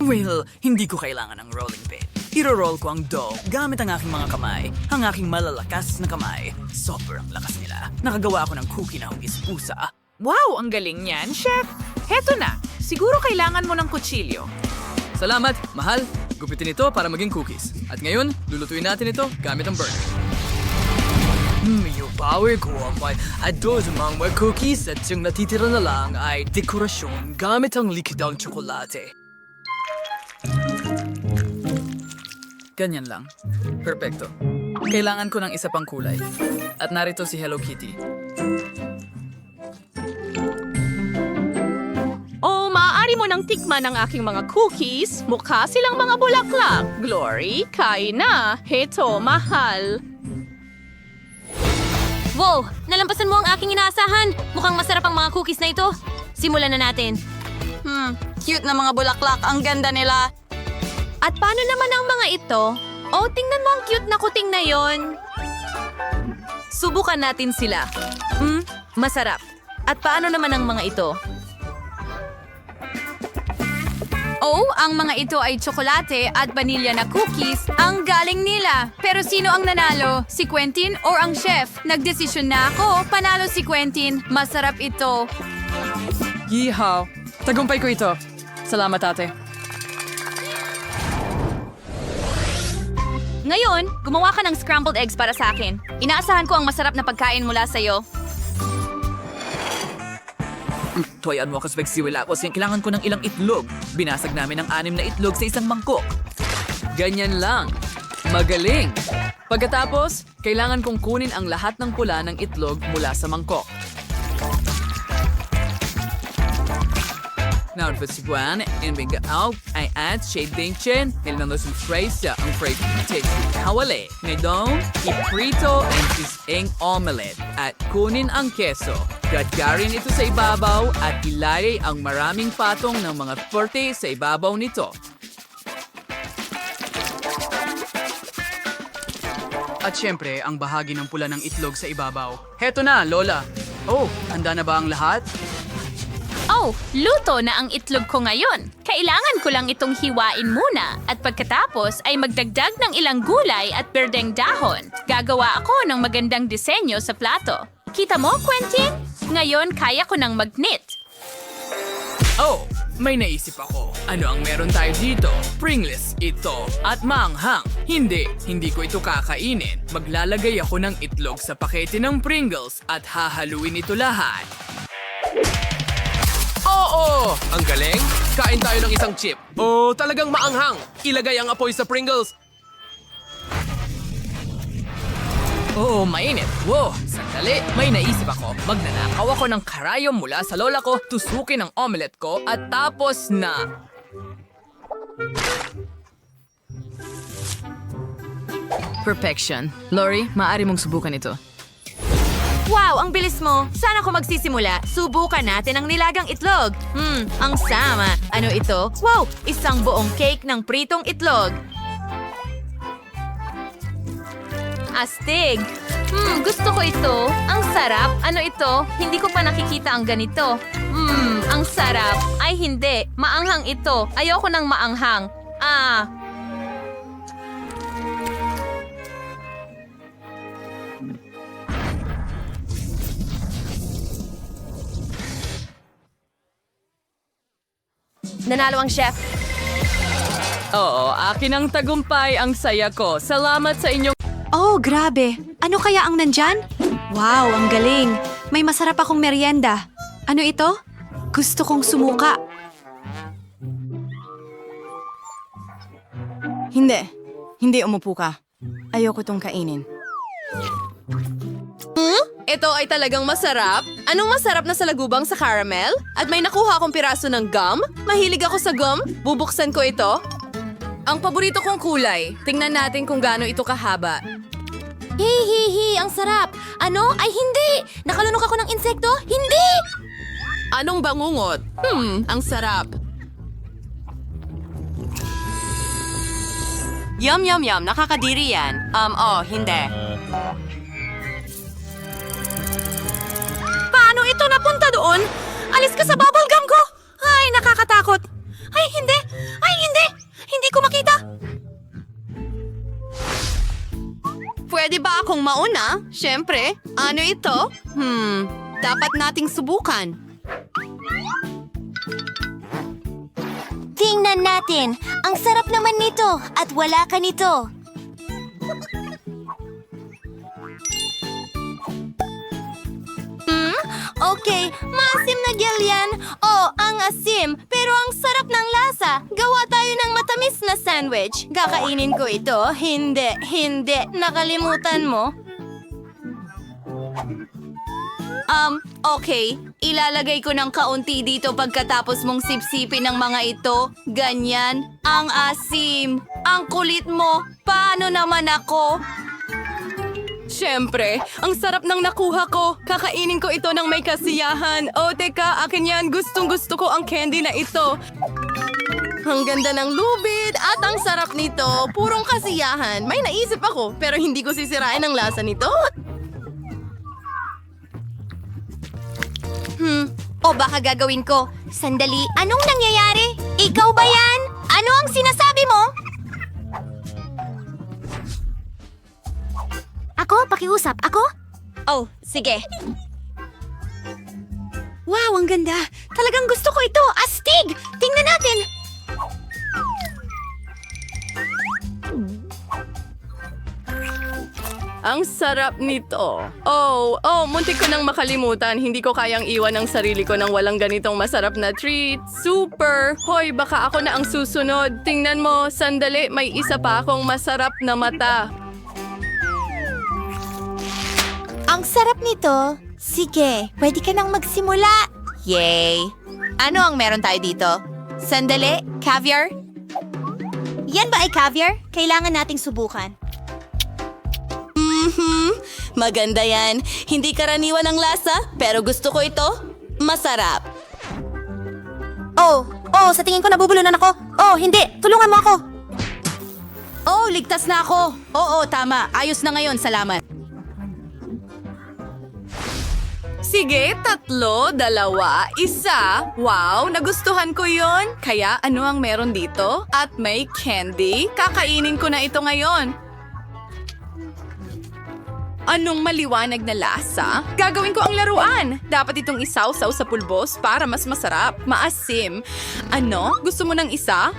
Well, hindi ko kailangan ng rolling pin. Iro-roll ko ang dough gamit ang aking mga kamay. Ang aking malalakas na kamay. Sobrang lakas nila. Nakagawa ako ng cookie na hugis pusa. Wow, ang galing niyan, Chef. Heto na. Siguro kailangan mo ng kutsilyo. Salamat, mahal. Gupitin ito para maging cookies. At ngayon, lulutuin natin ito gamit ang burner. Yung power ko at those mga cookies at yung natitira na lang ay dekorasyon gamit ang likidang tsokolate. Ganyan lang. Perfecto. Kailangan ko ng isa pang kulay. At narito si Hello Kitty. Oh, maaari mo nang tikman ang aking mga cookies. Mukha silang mga bulaklak. Glory, kain na. Heto, mahal. Wow! Nalampasan mo ang aking inaasahan. Mukhang masarap ang mga cookies na ito. Simulan na natin. Cute na mga bulaklak. Ang ganda nila. At paano naman ang mga ito? Oh, tingnan mo ang cute na kuting na yon. Subukan natin sila. Masarap. At paano naman ang mga ito? Oh, ang mga ito ay tsokolate at vanilya na cookies. Ang galing nila. Pero sino ang nanalo? Si Quentin or ang chef? Nagdesisyon na ako. Panalo si Quentin. Masarap ito. Yeehaw! Tagumpay ko ito. Salamat, ate. Ngayon, gumawa ka ng scrambled eggs para sa akin. Inaasahan ko ang masarap na pagkain mula sa'yo. Toyan mo ako sa pagsiwilapos. Kailangan ko ng ilang itlog. Binasag namin ang 6 na itlog sa isang mangkok. Ganyan lang. Magaling. Pagkatapos, kailangan kong kunin ang lahat ng pula ng itlog mula sa mangkok. Now, for Siguan, and we go out, I add shade din chen, nilano sa spray sa ang fray tasty kawali. Ngayon, iprito ang sising omelette at kunin ang keso. Gagarin ito sa ibabaw at ilagay ang maraming patong ng mga forte sa ibabaw nito. At syempre, ang bahagi ng pula ng itlog sa ibabaw. Heto na, Lola. Oh, handa na ba ang lahat? Oh, luto na ang itlog ko ngayon. Kailangan ko lang itong hiwain muna at pagkatapos ay magdagdag ng ilang gulay at berdeng dahon. Gagawa ako ng magandang disenyo sa plato. Kita mo, Quentin? Ngayon kaya ko ng mag-knit. Oh, may naisip ako. Ano ang meron tayo dito? Pringles ito. At maanghang. Hindi ko ito kakainin. Maglalagay ako ng itlog sa pakete ng Pringles at hahaluin ito lahat. Oo! Ang galing! Kain tayo ng isang chip. Oh, talagang maanghang. Ilagay ang apoy sa Pringles. Oo, mainit. Wow, sandali. May naisip ako. Magnanakaw ako ng karayom mula sa lola ko, tusukin ang omelette ko, at tapos na... Perfection. Lori, maaari mong subukan ito. Wow, ang bilis mo. Saan ako magsisimula? Subukan natin ang nilagang itlog. Ang sama. Ano ito? Wow, isang buong cake ng pritong itlog. Astig. Gusto ko ito. Ang sarap. Ano ito? Hindi ko pa nakikita ang ganito. Ang sarap. Ay, hindi. Maanghang ito. Ayoko ng maanghang. Nanalo ang chef. Oo, akin ang tagumpay, ang saya ko. Salamat sa inyong... Oh, grabe. Ano kaya ang nandyan? Wow, ang galing. May masarap akong merienda. Ano ito? Gusto kong sumuka. Hindi umupo ka. Ayoko tong kainin. Ito ay talagang masarap. Anong masarap na salagubang sa caramel? At may nakuha akong piraso ng gum? Mahilig ako sa gum. Bubuksan ko ito. Ang paborito kong kulay. Tingnan natin kung gaano ito kahaba. Hihihi, ang sarap. Ano? Ay, hindi. Nakalunok ako ng insekto? Hindi! Anong bangungot? Ang sarap. Yum, yum, yum. Nakakadiri yan. Hindi. Paano ito napunta doon? Alis ka sa bubble gum ko! Ay, nakakatakot. Ay, hindi! Ay, hindi! Hindi ko makita! Pwede ba akong mauna? Siyempre. Ano ito? Dapat nating subukan. Tingnan natin. Ang sarap naman nito at wala ka nito. Okay, maasim na gel yan. Oh, ang asim. Pero ang sarap ng lasa. Gawa tayo ng matamis na sandwich. Kakainin ko ito. Hindi. Nakalimutan mo. Okay. Ilalagay ko ng kaunti dito pagkatapos mong sipsipin ng mga ito. Ganyan. Ang asim. Ang kulit mo. Paano naman ako? Siyempre, ang sarap ng nakuha ko. Kakainin ko ito ng may kasiyahan. Oh, teka, akin yan. Gustong-gusto ko ang candy na ito. Ang ganda ng lubid at ang sarap nito. Purong kasiyahan. May naisip ako, pero hindi ko sisirain ang lasa nito. O baka gagawin ko. Sandali, anong nangyayari? Ikaw ba yan? Ano ang sinasabi mo? Ako? Pakiusap? Ako? Oh, sige. Wow, ang ganda. Talagang gusto ko ito. Astig! Tingnan natin. Ang sarap nito. Oh, muntik ko nang makalimutan. Hindi ko kayang iwan ang sarili ko nang walang ganitong masarap na treat. Super! Hoy, baka ako na ang susunod. Tingnan mo, sandali, may isa pa akong masarap na mata. Ang sarap nito. Sige, pwede ka nang magsimula. Yay! Ano ang meron tayo dito? Sandali, caviar? Yan ba ay caviar? Kailangan nating subukan. Maganda yan. Hindi karaniwan ang lasa, pero gusto ko ito. Masarap. Oh, sa tingin ko nabubulunan ako. Oh, hindi. Tulungan mo ako. Oh, ligtas na ako. Oo, tama. Ayos na ngayon. Salamat. Sige, 3, 2, 1. Wow, nagustuhan ko yon. Kaya ano ang meron dito? At may candy. Kakainin ko na ito ngayon. Anong maliwanag na lasa? Gagawin ko ang laruan. Dapat itong isawsaw sa pulbos para mas masarap. Maasim. Ano? Gusto mo ng isa?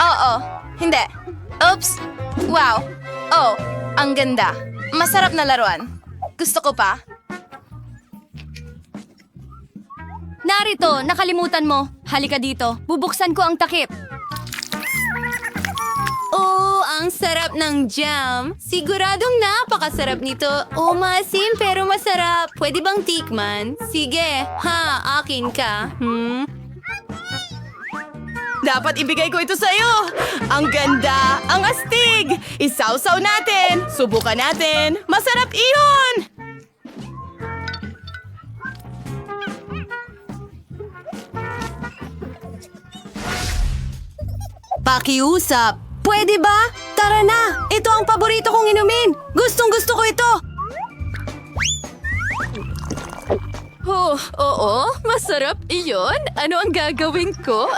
Oo. Hindi. Oops. Wow. Oh, ang ganda. Masarap na laruan. Gusto ko pa. Narito, nakalimutan mo. Halika dito. Bubuksan ko ang takip. Oh, ang sarap ng jam. Siguradong napakasarap nito. Oh, maasim pero masarap. Pwede bang tikman? Sige. Akin ka. Dapat ibigay ko ito sa'yo. Ang ganda, ang astig. Isawsaw natin. Subukan natin. Masarap iyon. Pakiusap. Pwede ba? Tara na! Ito ang paborito kong inumin! Gustong-gusto ko ito! Oo, masarap iyon. Ano ang gagawin ko?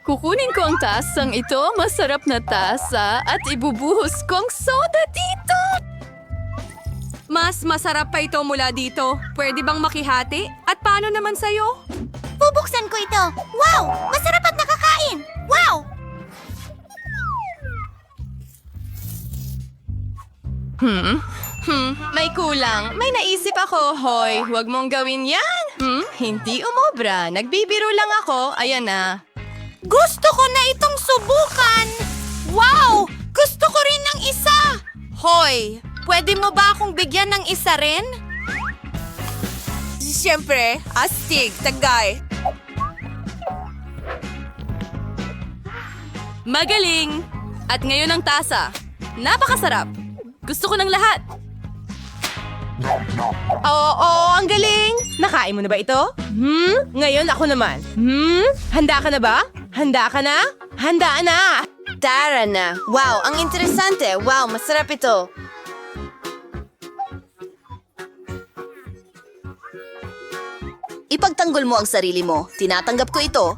Kukunin ko ang tasang ito, masarap na tasa, at ibubuhos ko ang soda dito. Mas masarap pa ito mula dito. Pwede bang makihati? At paano naman sa'yo? Bubuksan ko ito. Wow! Masarap at nakakain! Wow! May kulang. May naisip ako. Hoy, huwag mong gawin yan. Hindi umobra. Nagbibiro lang ako. Ayan na. Gusto ko na itong subukan! Wow! Gusto ko rin ng isa! Hoy, pwede mo ba akong bigyan ng isa rin? Siyempre, astig, tagay. Magaling! At ngayon ang tasa. Napakasarap. Gusto ko ng lahat. Oo, ang galing! Nakain mo na ba ito? Ngayon ako naman. Handa ka na ba? Handa ka na? Handa na! Tara na. Wow, ang interesante. Wow, masarap ito. Ipagtanggol mo ang sarili mo. Tinatanggap ko ito.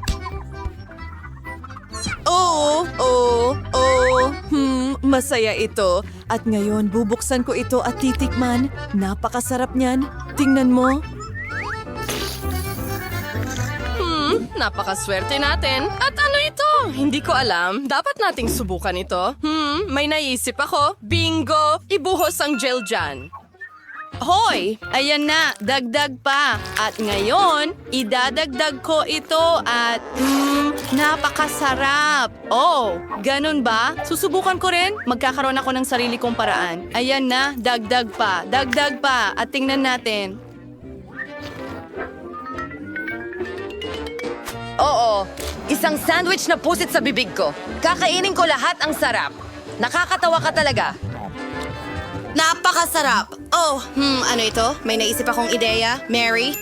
Masaya ito. At ngayon, bubuksan ko ito at titikman. Napakasarap niyan. Tingnan mo. Napakaswerte natin. At ano ito? Hindi ko alam. Dapat nating subukan ito. May naisip ako. Bingo! Ibuhos ang gel dyan. Hoy! Ayan na, dagdag pa. At ngayon, idadagdag ko ito at napakasarap. Oh, ganun ba? Susubukan ko rin. Magkakaroon ako ng sarili kong paraan. Ayan na, dagdag pa. Dagdag pa. At tingnan natin. Oo, isang sandwich na pusit sa bibig ko. Kakainin ko lahat, ang sarap. Nakakatawa ka talaga. Napakasarap! Oh, ano ito? May naisip akong ideya, Mary.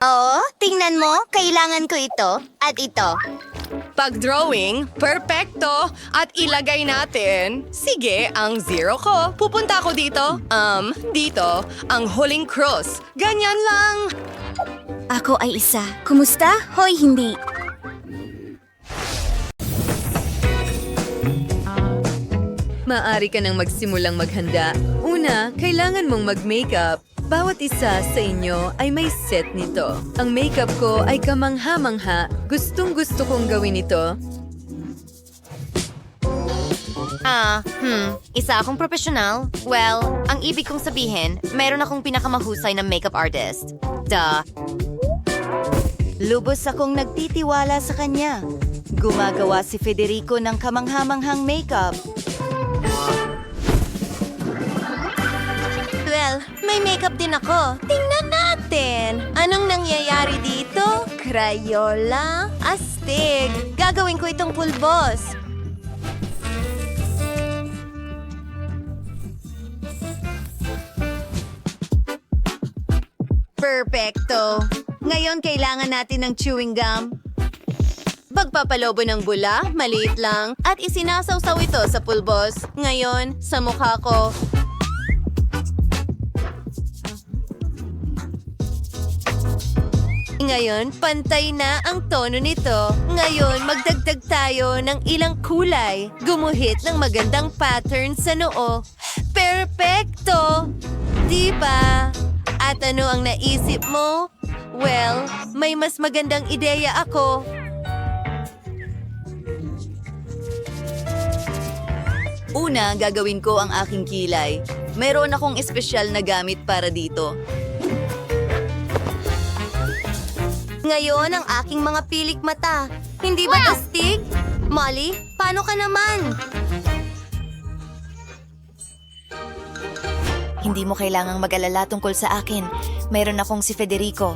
Oo, tingnan mo, kailangan ko ito at ito. Pag-drawing, perfecto. At ilagay natin, sige, ang zero ko. Pupunta ako dito. Dito, ang huling cross. Ganyan lang. Ako ay isa. Kumusta? Hoy, hindi. Maaari ka nang magsimulang maghanda. Una, kailangan mong mag-makeup. Bawat isa sa inyo ay may set nito. Ang makeup ko ay kamangha-mangha. Gustong-gusto kong gawin ito. Isa akong profesional. Well, ang ibig kong sabihin, meron akong pinakamahusay na makeup artist. Duh. Lubos akong nagtitiwala sa kanya. Gumagawa si Federico ng kamangha-manghang makeup. Well, may makeup din ako. Tingnan natin. Anong nangyayari dito? Crayola? Astig. Gagawin ko itong pulbos. Perfecto. Ngayon, kailangan natin ng chewing gum. Pagpapalobo ng bula, maliit lang, at isinasawsaw ito sa pulbos. Ngayon, sa mukha ko. Ngayon, pantay na ang tono nito. Ngayon, magdagdag tayo ng ilang kulay. Gumuhit ng magandang pattern sa noo. Perfecto! Diba? At ano ang naisip mo? Well, may mas magandang ideya ako. Una, gagawin ko ang aking kilay. Mayroon akong espesyal na gamit para dito. Ngayon ang aking mga pilik mata. Hindi ba tastig? Molly, paano ka naman? Hindi mo kailangang mag-alala tungkol sa akin. Mayroon akong si Federico.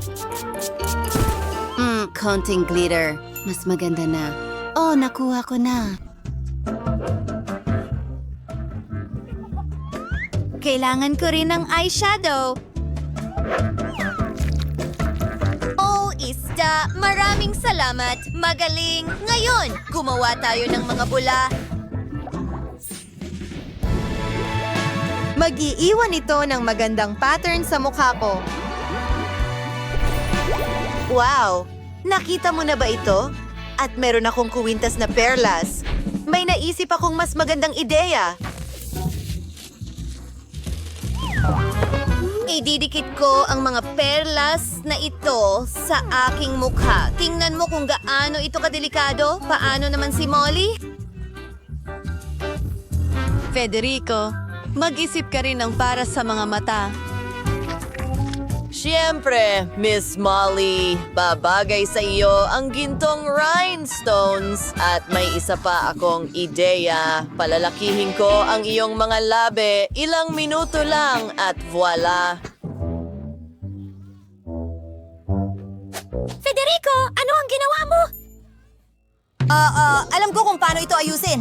Konting glitter. Mas maganda na. Oh, nakuha ko na. Kailangan ko rin ng eyeshadow. Oh, isda! Maraming salamat! Magaling! Ngayon, gumawa tayo ng mga bula. Mag-iiwan ito ng magandang pattern sa mukha ko. Wow! Nakita mo na ba ito? At meron akong kuwintas na perlas. May naisip akong mas magandang ideya. Ididikit ko ang mga perlas na ito sa aking mukha. Tingnan mo kung gaano ito kadelikado. Paano naman si Molly? Federico, mag-isip ka rin ng para sa mga mata. Siyempre, Miss Molly, babagay sa iyo ang gintong rhinestones. At may isa pa akong ideya. Palalakihin ko ang iyong mga labi. Ilang minuto lang at voila. Federico, ano ang ginawa mo? Alam ko kung paano ito ayusin.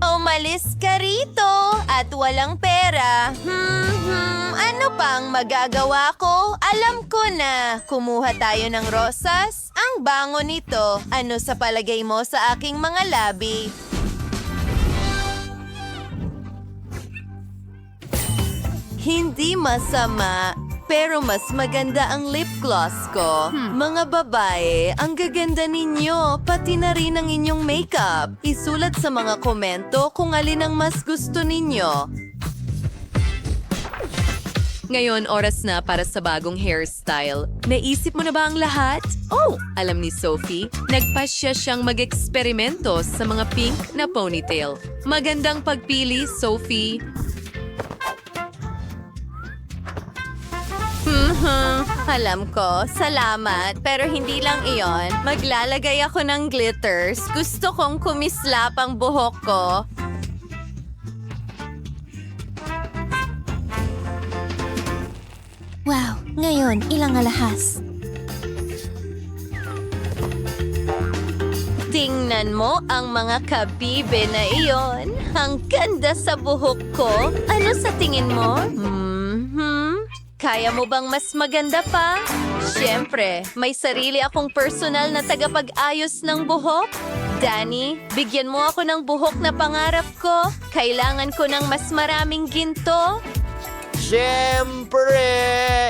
Umalis ka rito at walang pera. Ano pang magagawa ko? Alam ko na. Kumuha tayo ng rosas. Ang bango nito. Ano sa palagay mo sa aking mga labi? Hindi masama. Pero mas maganda ang lip gloss ko. Mga babae, ang gaganda ninyo, pati na rin ang inyong makeup. Isulat sa mga komento kung alin ang mas gusto ninyo. Ngayon, oras na para sa bagong hairstyle. Naisip mo na ba ang lahat? Oh, alam ni Sophie, nagpasya siyang mag-eksperimento sa mga pink na ponytail. Magandang pagpili, Sophie. Alam ko, salamat. Pero hindi lang iyon. Maglalagay ako ng glitters. Gusto kong kumislap ang buhok ko. Wow, ngayon, ilang alahas. Tingnan mo ang mga kabibe na iyon. Ang ganda sa buhok ko. Ano sa tingin mo? Kaya mo bang mas maganda pa? Siyempre, may sarili akong personal na tagapag-ayos ng buhok. Danny, bigyan mo ako ng buhok na pangarap ko. Kailangan ko ng mas maraming ginto. Siyempre,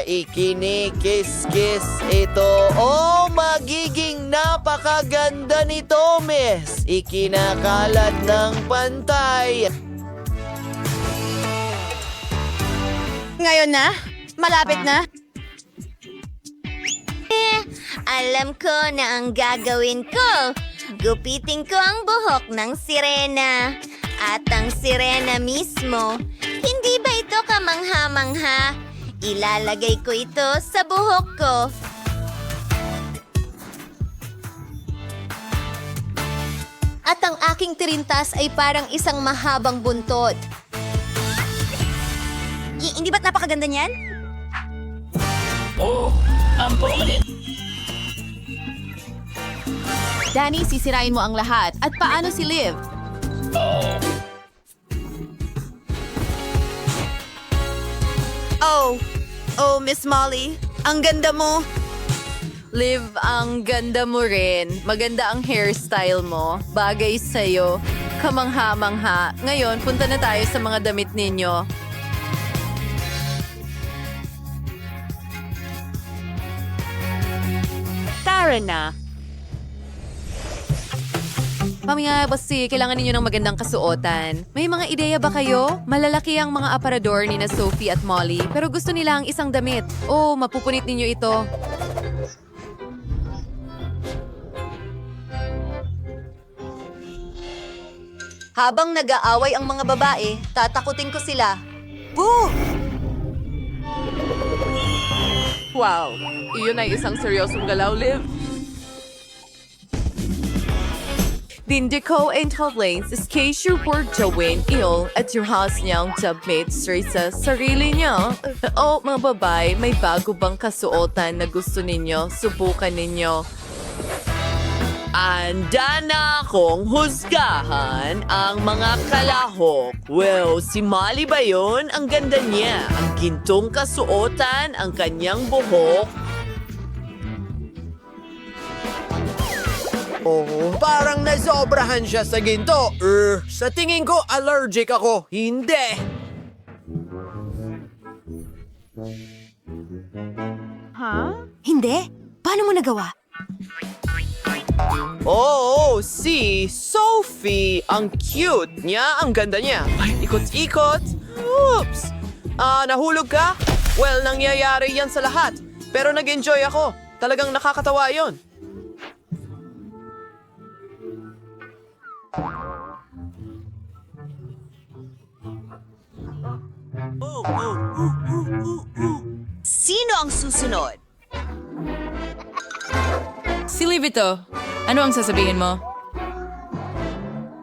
ikinikis-kis ito. Oh, magiging napakaganda nito, miss. Ikinakalat ng pantay. Ngayon na? Malapit na? Alam ko na ang gagawin ko. Gupitin ko ang buhok ng sirena. At ang sirena mismo, hindi ba ito kamangha-mangha? Ilalagay ko ito sa buhok ko. At ang aking tirintas ay parang isang mahabang buntot. Hindi ba't napakaganda niyan? Oh, ang pangit. Danny, sisirain mo ang lahat. At paano si Liv? Oh, Miss Molly. Ang ganda mo. Liv, ang ganda mo rin. Maganda ang hairstyle mo. Bagay sa'yo. Kamangha-mangha. Ngayon, punta na tayo sa mga damit ninyo. Tara na. Pamingay, bossy, kailangan ninyo ng magandang kasuotan. May mga ideya ba kayo? Malalaki ang mga aparador ni na Sophie at Molly, pero gusto nila ang isang damit. Oh, mapupunit ninyo ito. Habang nag-aaway ang mga babae, tatakutin ko sila. Boo! Wow, iyon ay isang seryosong galaw, Liv. Dindico and Lanes is case report Joanne ill at your house niyang jobbmates sa sarili niya. Oh, mga babae, may bago bang kasuotan na gusto ninyo? Subukan ninyo. Anda na akong husgahan ang mga kalahok. Well, si Molly ba yun? Ang ganda niya. Ang gintong kasuotan, ang kanyang buhok. Oh, parang nasobrahan siya sa ginto. Sa tingin ko, allergic ako. Hindi. Hindi? Paano mo nagawa? Oh, si Sophie. Ang cute niya. Ang ganda niya. Ikot-ikot. Oops. Nahulog ka? Well, nangyayari yan sa lahat. Pero nag-enjoy ako. Talagang nakakatawa yon. Sino ang susunod? Si Liv ito. Ano ang sasabihin mo?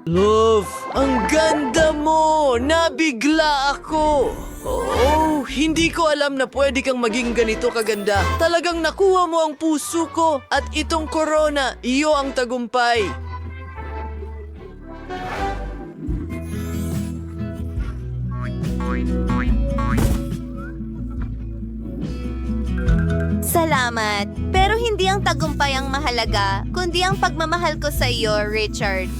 Love, ang ganda mo! Nabigla ako! Oh, hindi ko alam na pwede kang maging ganito kaganda. Talagang nakuha mo ang puso ko. At itong corona, iyo ang tagumpay. Salamat. Pero hindi ang tagumpay ang mahalaga, kundi ang pagmamahal ko sa iyo, Richard.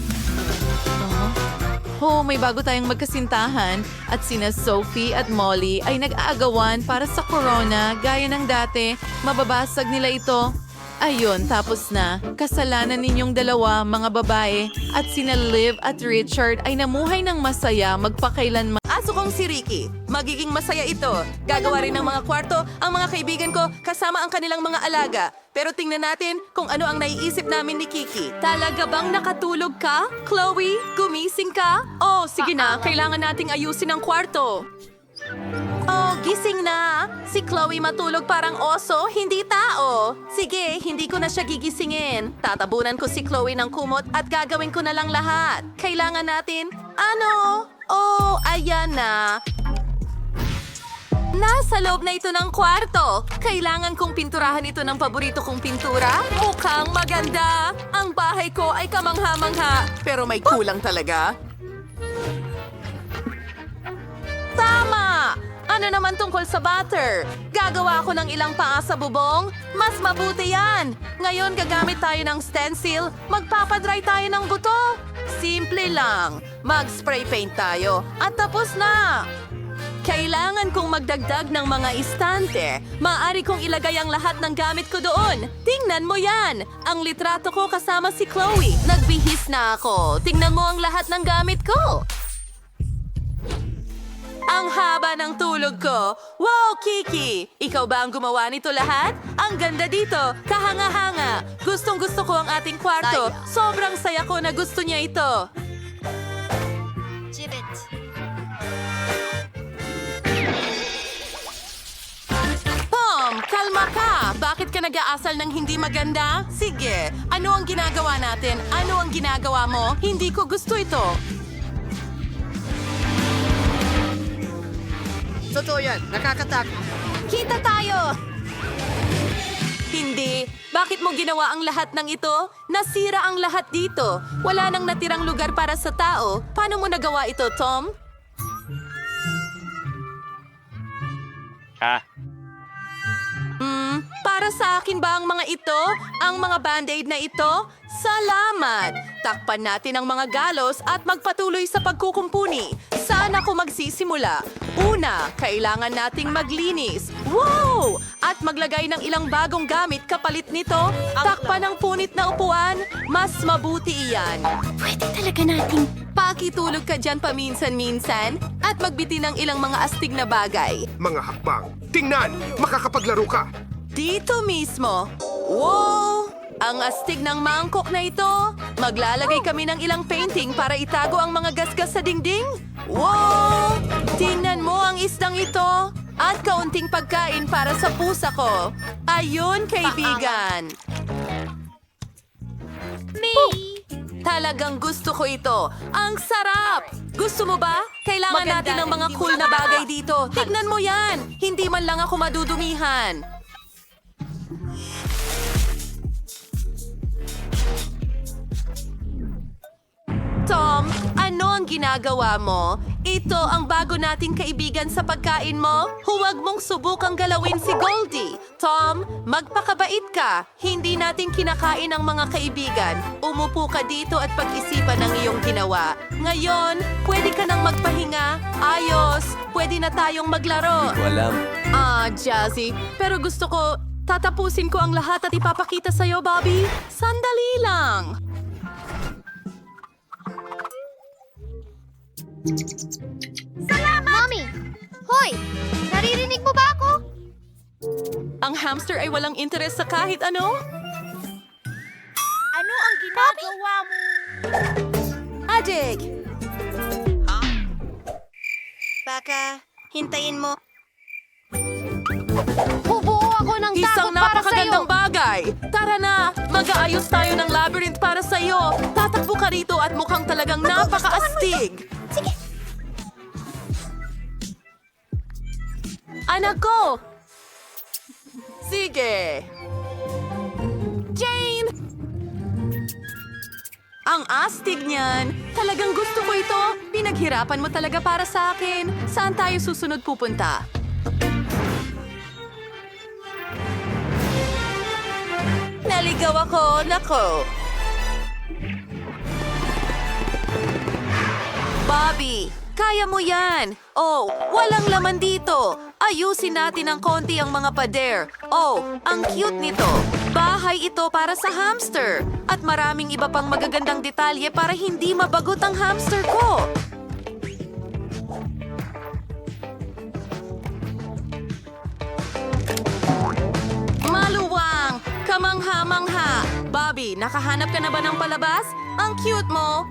Oh, may bago tayong magkasintahan at sina Sophie at Molly ay nag-aagawan para sa corona gaya ng dati. Mababasag nila ito. Ayun, tapos na. Kasalanan ninyong dalawa, mga babae, at sina Liv at Richard ay namuhay ng masaya magpakailanman. Aso kong si Ricky. Magiging masaya ito. Gagawa rin ng mga kwarto ang mga kaibigan ko kasama ang kanilang mga alaga. Pero tingnan natin kung ano ang naiisip namin ni Kiki. Talaga bang nakatulog ka? Chloe, gumising ka? Oh, sige na. Kailangan nating ayusin ang kwarto. Oh, gising na. Si Chloe matulog parang oso, hindi tao. Sige, hindi ko na siya gigisingin. Tatabunan ko si Chloe ng kumot at gagawin ko na lang lahat. Kailangan natin, ano? Oh, ayan na. Nasa loob na ito ng kwarto. Kailangan kong pinturahan ito ng paborito kong pintura. Mukhang maganda. Ang bahay ko ay kamangha-mangha, pero may kulang talaga. Tama! Ano naman tungkol sa butter? Gagawa ako ng ilang paa sa bubong? Mas mabuti yan! Ngayon gagamit tayo ng stencil, magpapadry tayo ng buto. Simple lang. Mag-spray paint tayo at tapos na! Kailangan kong magdagdag ng mga istante. Maaari kong ilagay ang lahat ng gamit ko doon. Tingnan mo yan! Ang litrato ko kasama si Chloe. Nagbihis na ako. Tingnan mo ang lahat ng gamit ko. Ang haba ng tulog ko. Wow, Kiki! Ikaw ba ang gumawa nito lahat? Ang ganda dito, kahanga-hanga. Gustong-gusto ko ang ating kwarto. Sobrang saya ko na gusto niya ito. Tom, kalma ka! Bakit ka nag-aasal ng hindi maganda? Sige, ano ang ginagawa natin? Ano ang ginagawa mo? Hindi ko gusto ito. Totoo yan, nakakatakot. Kita tayo! Hindi. Bakit mo ginawa ang lahat ng ito? Nasira ang lahat dito. Wala nang natirang lugar para sa tao. Paano mo nagawa ito, Tom? Para sa akin ba ang mga ito? Ang mga band-aid na ito? Salamat! Takpan natin ang mga galos at magpatuloy sa pagkukumpuni. Saan ako magsisimula? Una, kailangan nating maglinis. Wow! At maglagay ng ilang bagong gamit kapalit nito. Takpan ang punit na upuan. Mas mabuti iyan. Pwede talaga nating pakitulog ka dyan paminsan-minsan at magbiti ng ilang mga astig na bagay. Mga hakbang. Tingnan! Makakapaglaro ka! Dito mismo. Wow! Ang astig ng mangkok na ito. Maglalagay kami ng ilang painting para itago ang mga gasgas sa dingding. Wow! Tingnan mo ang isdang ito. At kaunting pagkain para sa pusa ko. Ayun, kaibigan. Talagang gusto ko ito. Ang sarap! Gusto mo ba? Kailangan natin ng mga cool na bagay dito. Tignan mo yan! Hindi man lang ako madudumihan. Tom, ano ang ginagawa mo? Ito ang bago nating kaibigan sa pagkain mo? Huwag mong subukang galawin si Goldie. Tom, magpakabait ka. Hindi natin kinakain ang mga kaibigan. Umupo ka dito at pag-isipan ang iyong ginawa. Ngayon, pwede ka nang magpahinga. Ayos, pwede na tayong maglaro. Hindi ko alam. Jazzy, pero gusto ko, tatapusin ko ang lahat at ipapakita sa'yo, Bobby. Sandali lang. Salamat! Mommy! Hoy! Naririnig mo ba ako? Ang hamster ay walang interes sa kahit ano? Ano ang ginagawa mo? Ajik! Baka, hintayin mo. Bubuo ako ng Isang takot para napakagandang sa'yo. bagay! Tara na! Mag-aayos tayo ng labyrinth para sa'yo! Tatakbo ka rito at mukhang talagang napaka-astig! Sige! Anak ko! Sige! Jane! Ang astig niyan! Talagang gusto ko ito! Pinaghirapan mo talaga para sa akin! Saan tayo susunod pupunta? Naligaw ako! Nako! Bobby, kaya mo yan! Oh, walang laman dito! Ayusin natin ng konti ang mga pader. Oh, ang cute nito! bahay ito para sa hamster. At maraming iba pang magagandang detalye para hindi mabagot ang hamster ko. Maluwang! Kamangha-mangha! Bobby, nakahanap ka na ba ng palabas? Ang cute mo!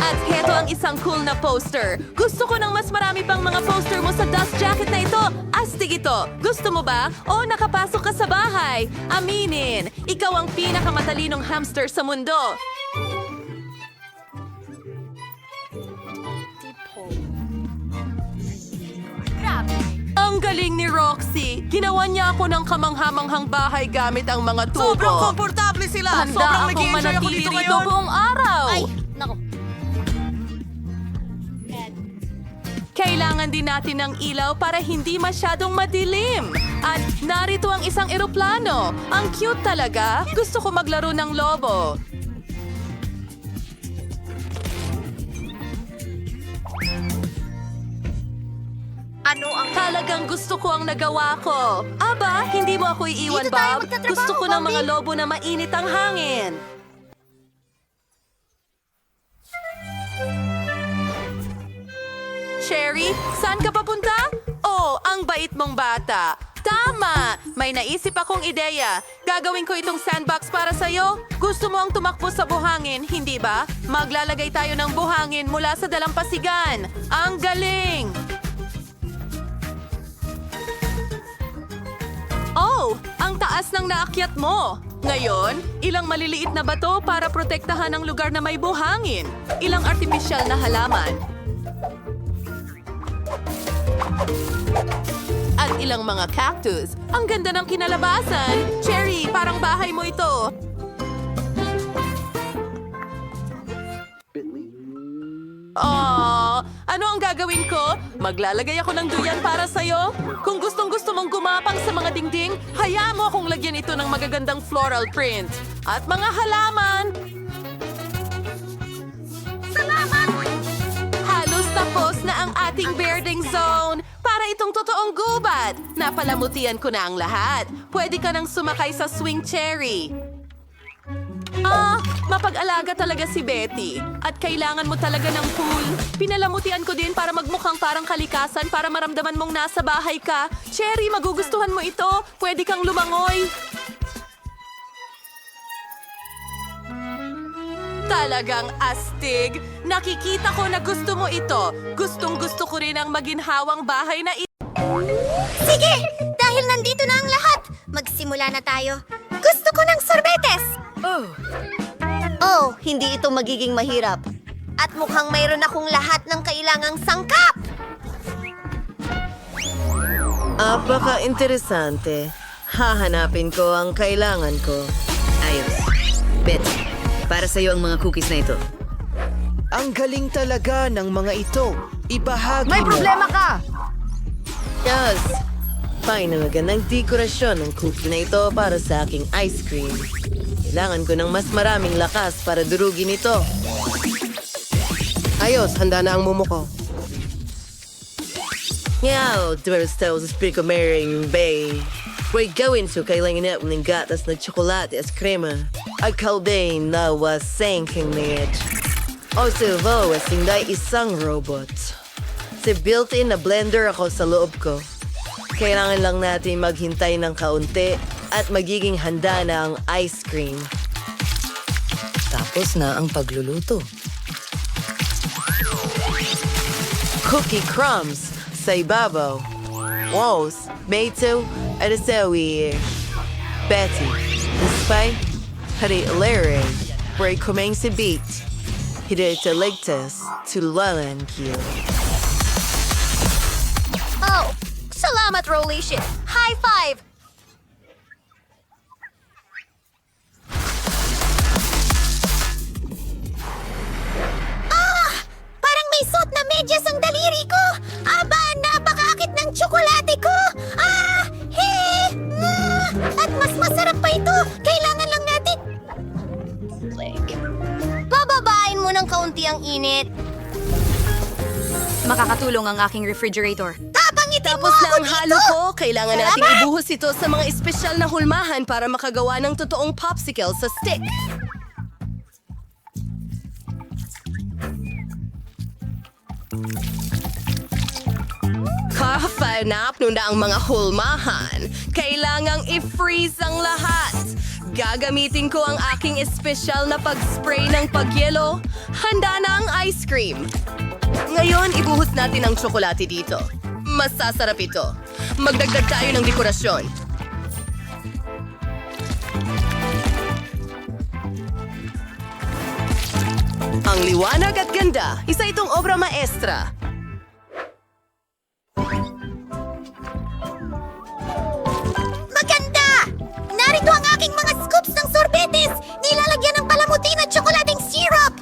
At heto ang isang cool na poster. Gusto ko ng mas marami pang mga poster mo sa dust jacket na ito. Astig ito. Gusto mo ba? O nakapasok ka sa bahay? Aminin, ikaw ang pinakamatalinong hamster sa mundo. Ang galing ni Roxy. Ginawa niya ako ng kamanghamanghang bahay gamit ang mga tubo. Sobrang komportable sila. Handa Sobrang akong nag-i-enjoy ako manatili dito rito ngayon. buong araw. Ay, naku. Kailangan din natin ng ilaw para hindi masyadong madilim. At narito ang isang eroplano. Ang cute talaga. Gusto ko maglaro ng lobo. Ano ang... Talagang gusto ko ang nagawa ko. Aba, hindi mo ako iiwan, Dito tayo Bob. magtatrabaho, Gusto ko ng Bobby. mga lobo na mainit ang hangin. Sherry, saan ka papunta? Oh, ang bait mong bata. Tama! May naisip akong ideya. Gagawin ko itong sandbox para sa'yo. Gusto mo ang tumakbo sa buhangin, hindi ba? Maglalagay tayo ng buhangin mula sa dalampasigan. Ang galing! Oh, ang taas ng naakyat mo. Ngayon, ilang maliliit na bato para protektahan ang lugar na may buhangin. Ilang artipisyal na halaman. At ilang mga cactus. Ang ganda ng kinalabasan. Cherry, parang bahay mo ito. Oh, ano ang gagawin ko? Maglalagay ako ng duyan para sa'yo? Kung gustong-gusto mong gumapang sa mga dingding, hayaan mo akong lagyan ito ng magagandang floral print. At mga halaman! Salamat! Halos tapos na ang ating birding zone. Para itong totoong gubat. Napalamutian ko na ang lahat. Pwede ka nang sumakay sa swing cherry. Mapag-alaga talaga si Betty. At kailangan mo talaga ng pool. Pinalamutian ko din para magmukhang parang kalikasan para maramdaman mong nasa bahay ka. Cherry, magugustuhan mo ito. Pwede kang lumangoy. Talagang astig. Nakikita ko na gusto mo ito. Gustong-gusto ko rin ang maginhawang bahay na ito. Sige! Dahil nandito na ang lahat, magsimula na tayo. Gusto ko ng sorbetes! Oh, hindi ito magiging mahirap. At mukhang mayroon akong lahat ng kailangang sangkap! Apaka-interesante. Hahanapin ko ang kailangan ko. Ayos. Betty, para sa'yo ang mga cookies na ito. Ang galing talaga ng mga ito. Ibahagi May mo. problema ka! Yes. Fine na magandang dekorasyon ng cookie na ito para sa aking ice cream. Kailangan ko ng mas maraming lakas para durugin ito. Ayos, handa na ang mumo ko. Ngaw, tuweros-taos espiritu Maring Bay. We're going to kailangan na ng gatas na tsokolate at krema. At kaldain na wasang kingmate. O silvo, sinday isang robot. Si built-in na blender ako sa loob ko. Kailangan lang natin maghintay ng kaunti at magiging handa na ang ice cream. Tapos na ang pagluluto. Cookie crumbs sa ibabaw. Walls, mato, at asawi. Betty, despite hari alere, where kumeng si beat, hide te ligtas to lalan kiyo. Oh, salamat, Rolation! High five! Parang may suot na medyas ang daliri ko! Aba, napakaakit ng tsokolate ko! At mas masarap pa ito! Kailangan lang natin... Bababain mo ng kaunti ang init. Makakatulong ang aking refrigerator. Tapang Matapos na ang halo ko, kailangan nating ibuhos ito sa mga espesyal na hulmahan para makagawa ng totoong popsicle sa stick. Kafanap nun na ang mga hulmahan. Kailangang i-freeze ang lahat. Gagamitin ko ang aking espesyal na pag-spray ng pagyelo. Handa na ang ice cream. Ngayon, ibuhos natin ang tsokolate dito. Masasarap ito. Magdagdag tayo ng dekorasyon. Ang liwanag at ganda, isa itong obra maestra. Maganda! Narito ang aking mga scoops ng sorbetes! Nilalagyan ng palamuti na tsokolating syrup!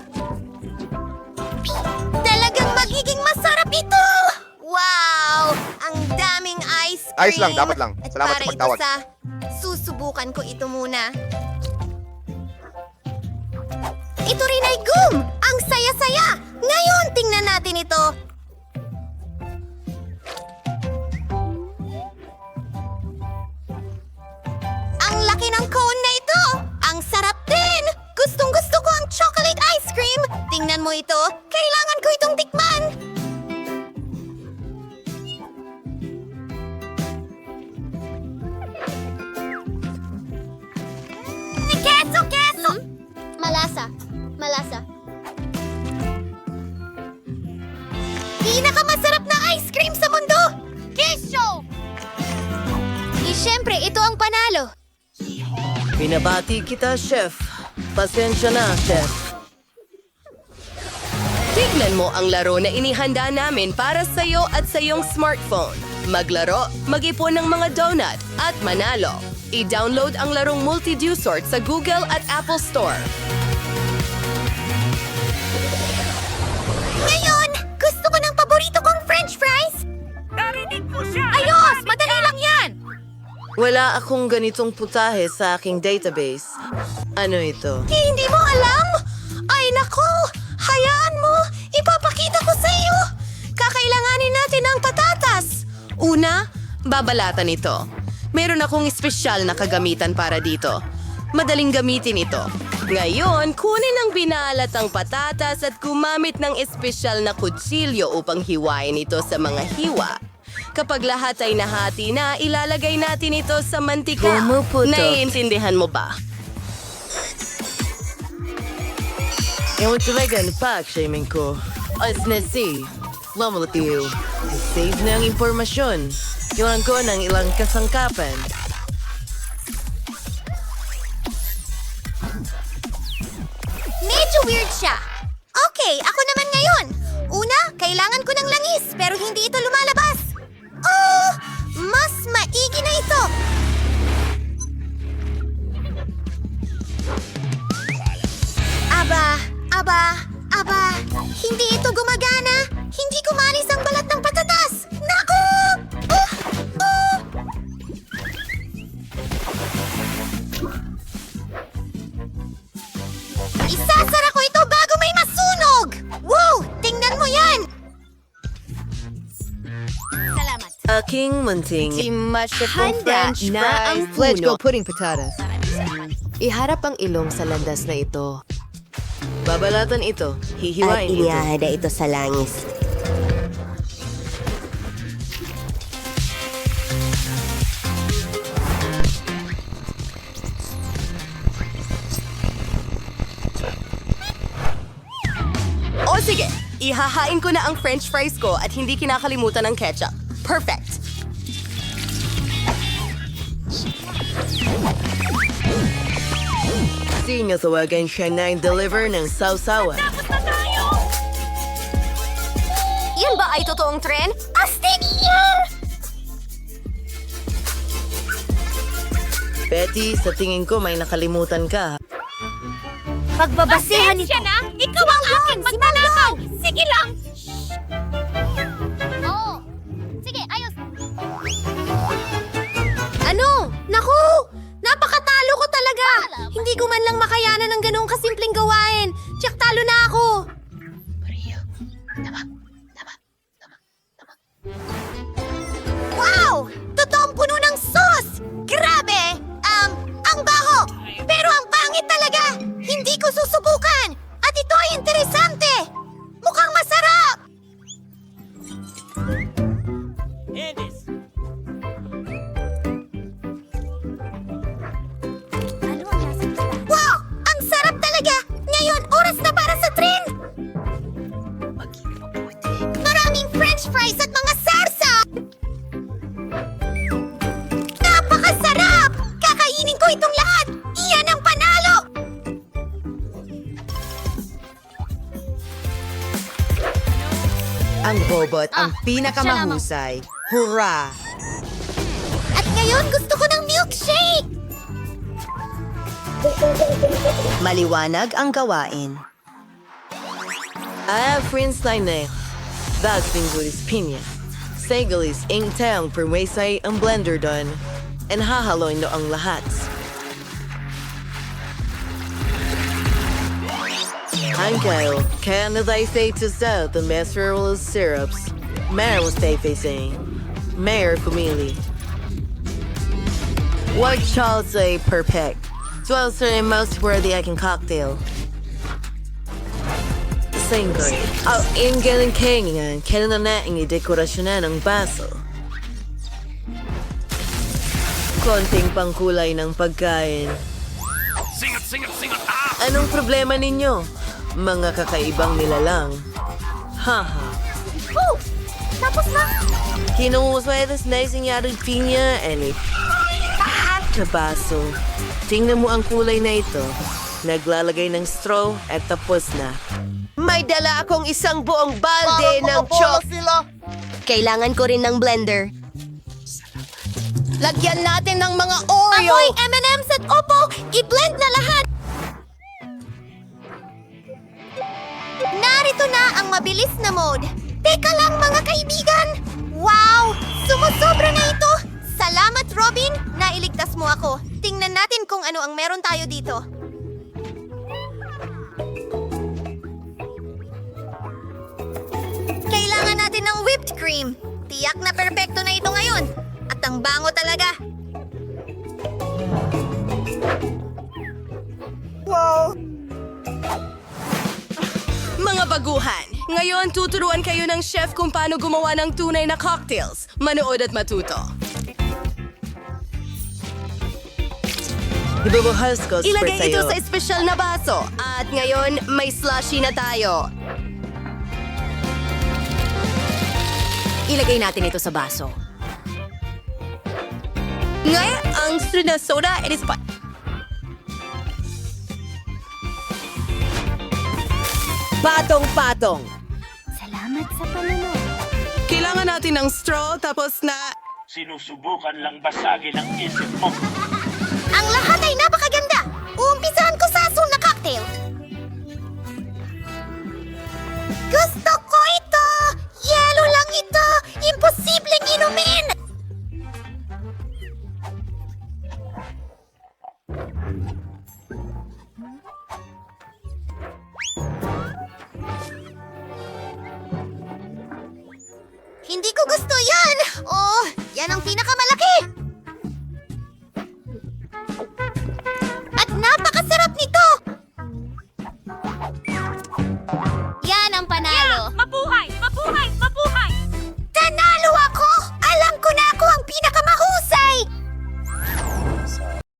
Talagang magiging masarap ito! Wow! Ang daming ice cream! Ayos lang, dapat lang. At Salamat para sa pagtawag. ito sa... Susubukan ko ito muna. Ito rin ay gum! Ang saya-saya! Ngayon, tingnan natin ito! Ang laki ng cone na ito! Ang sarap din! Gustong-gusto ko ang chocolate ice cream! Tingnan mo ito! Kailangan ko itong tikman! Keso! Keso! Malasa. Malasa. Pinakamasarap na ice cream sa mundo! Kesyo! Siyempre, ito ang panalo. Binabati kita, Chef. Pasensya na, Chef. Tignan mo ang laro na inihanda namin para sa iyo at sa iyong smartphone. Maglaro, mag-ipon ng mga donut, at manalo. I-download ang larong Multi-Dew Sort sa Google at Apple Store. Ngayon, gusto ko ng paborito kong french fries. Narinig ko siya! Ayos! Madali lang yan! Wala akong ganitong putahe sa aking database. Ano ito? Hindi mo alam? Ay nako! Hayaan mo! Ipapakita ko sa iyo! Kakailanganin natin ang patatas! Una, babalatan ito. Meron akong espesyal na kagamitan para dito. Madaling gamitin ito. Ngayon, kunin ang binalat ang patatas at gumamit ng espesyal na kutsilyo upang hiwain ito sa mga hiwa. Kapag lahat ay nahati na, ilalagay natin ito sa mantika. Pumuputok. Naiintindihan mo ba? Ewan talaga na pag-shaming ko. As na si, lamulatiw. Save na ang impormasyon. Kailangan ko ng ilang kasangkapan. Medyo weird siya. Okay, ako naman ngayon. Una, kailangan ko ng langis, pero hindi ito lumalabas. Oh, mas maigi na ito. Aba, hindi ito gumagana. Hindi kumalis ang balat ng patatas. Naku! Isasara ko ito bago may masunog! Wow! Tingnan mo yan! Salamat. Aking munting Handa na ang Let's go puno. pudding patatas. Iharap ang ilong sa landas na ito. Babalatan ito. Hihiwain ito. ito sa langis. O sige, ihahain ko na ang french fries ko at hindi kinakalimutan ng ketchup. Perfect! Sino tawagan siya na deliver ng sausawa? Yan ba ay totoong tren? Astig yan! Betty, sa tingin ko may nakalimutan ka. Pagbabasihan ito. na! Ikaw ang aking magnanakaw! Sige lang! Oo. Sige, ayos. Ano? Naku! Napakatalo ko talaga! Hindi ko man lang makayanan ng ganong kasimpleng gawain. Tiyak talo na ako. french fries at mga sarsa! Napakasarap! Kakainin ko itong lahat! Iyan ang panalo! Ang robot ang pinakamahusay. Hurra! At ngayon gusto ko ng milkshake! Maliwanag ang gawain. Friends na das pingulis pinya. Segalis ing town perwesay ang blender done. And hahaloy no ang lahat. Hankail, Canada say to sell the masterful syrups. Mayor will stay facing. Mayor Kumili. What shall say perfect? 12 the most worthy I can cocktail. Single. Ingaling kangan, kailan na ang dekorasyonan ng baso. Konting pangkulay ng pagkain. Singat! Anong problema ninyo? Mga kakaibang nilalang. Haha. Oh! Tapos na! Kinuuswedes na isingyari pinya and na baso. Tingnan mo ang kulay na ito. Naglalagay ng straw at tapos na. May dala akong isang buong balde ng chok. Kailangan ko rin ng blender. Lagyan natin ng mga Oreo. Amoy M&M's at Opo! I-blend na lahat! Narito na ang mabilis na mode. Teka lang mga kaibigan! Wow! Sumusobra na ito! Salamat Robin! Nailigtas mo ako. Tingnan natin kung ano ang meron tayo dito. Kailangan natin ng whipped cream. Tiyak na perpekto na ito ngayon. At ang bango talaga. Wow! Mga baguhan, ngayon tuturuan kayo ng chef kung paano gumawa ng tunay na cocktails. Manood at matuto. Ibubuhas ko Ilagay ito sa'yo. sa espesyal na baso. At ngayon, may slushy na tayo. Ilagay natin ito sa baso. Ngayon, ang sunod na soda, it is patong-patong. Salamat sa panunod. Kailangan natin ng straw, tapos na... Sinusubukan lang basagin ang isip mo. Ang lahat ay napakaganda! Uumpisahan ko sa asul na cocktail. Gusto ko ito! Yelo lang ito! Imposibleng inumin! Hindi ko gusto yan! Oh, yan ang pinakamalaki!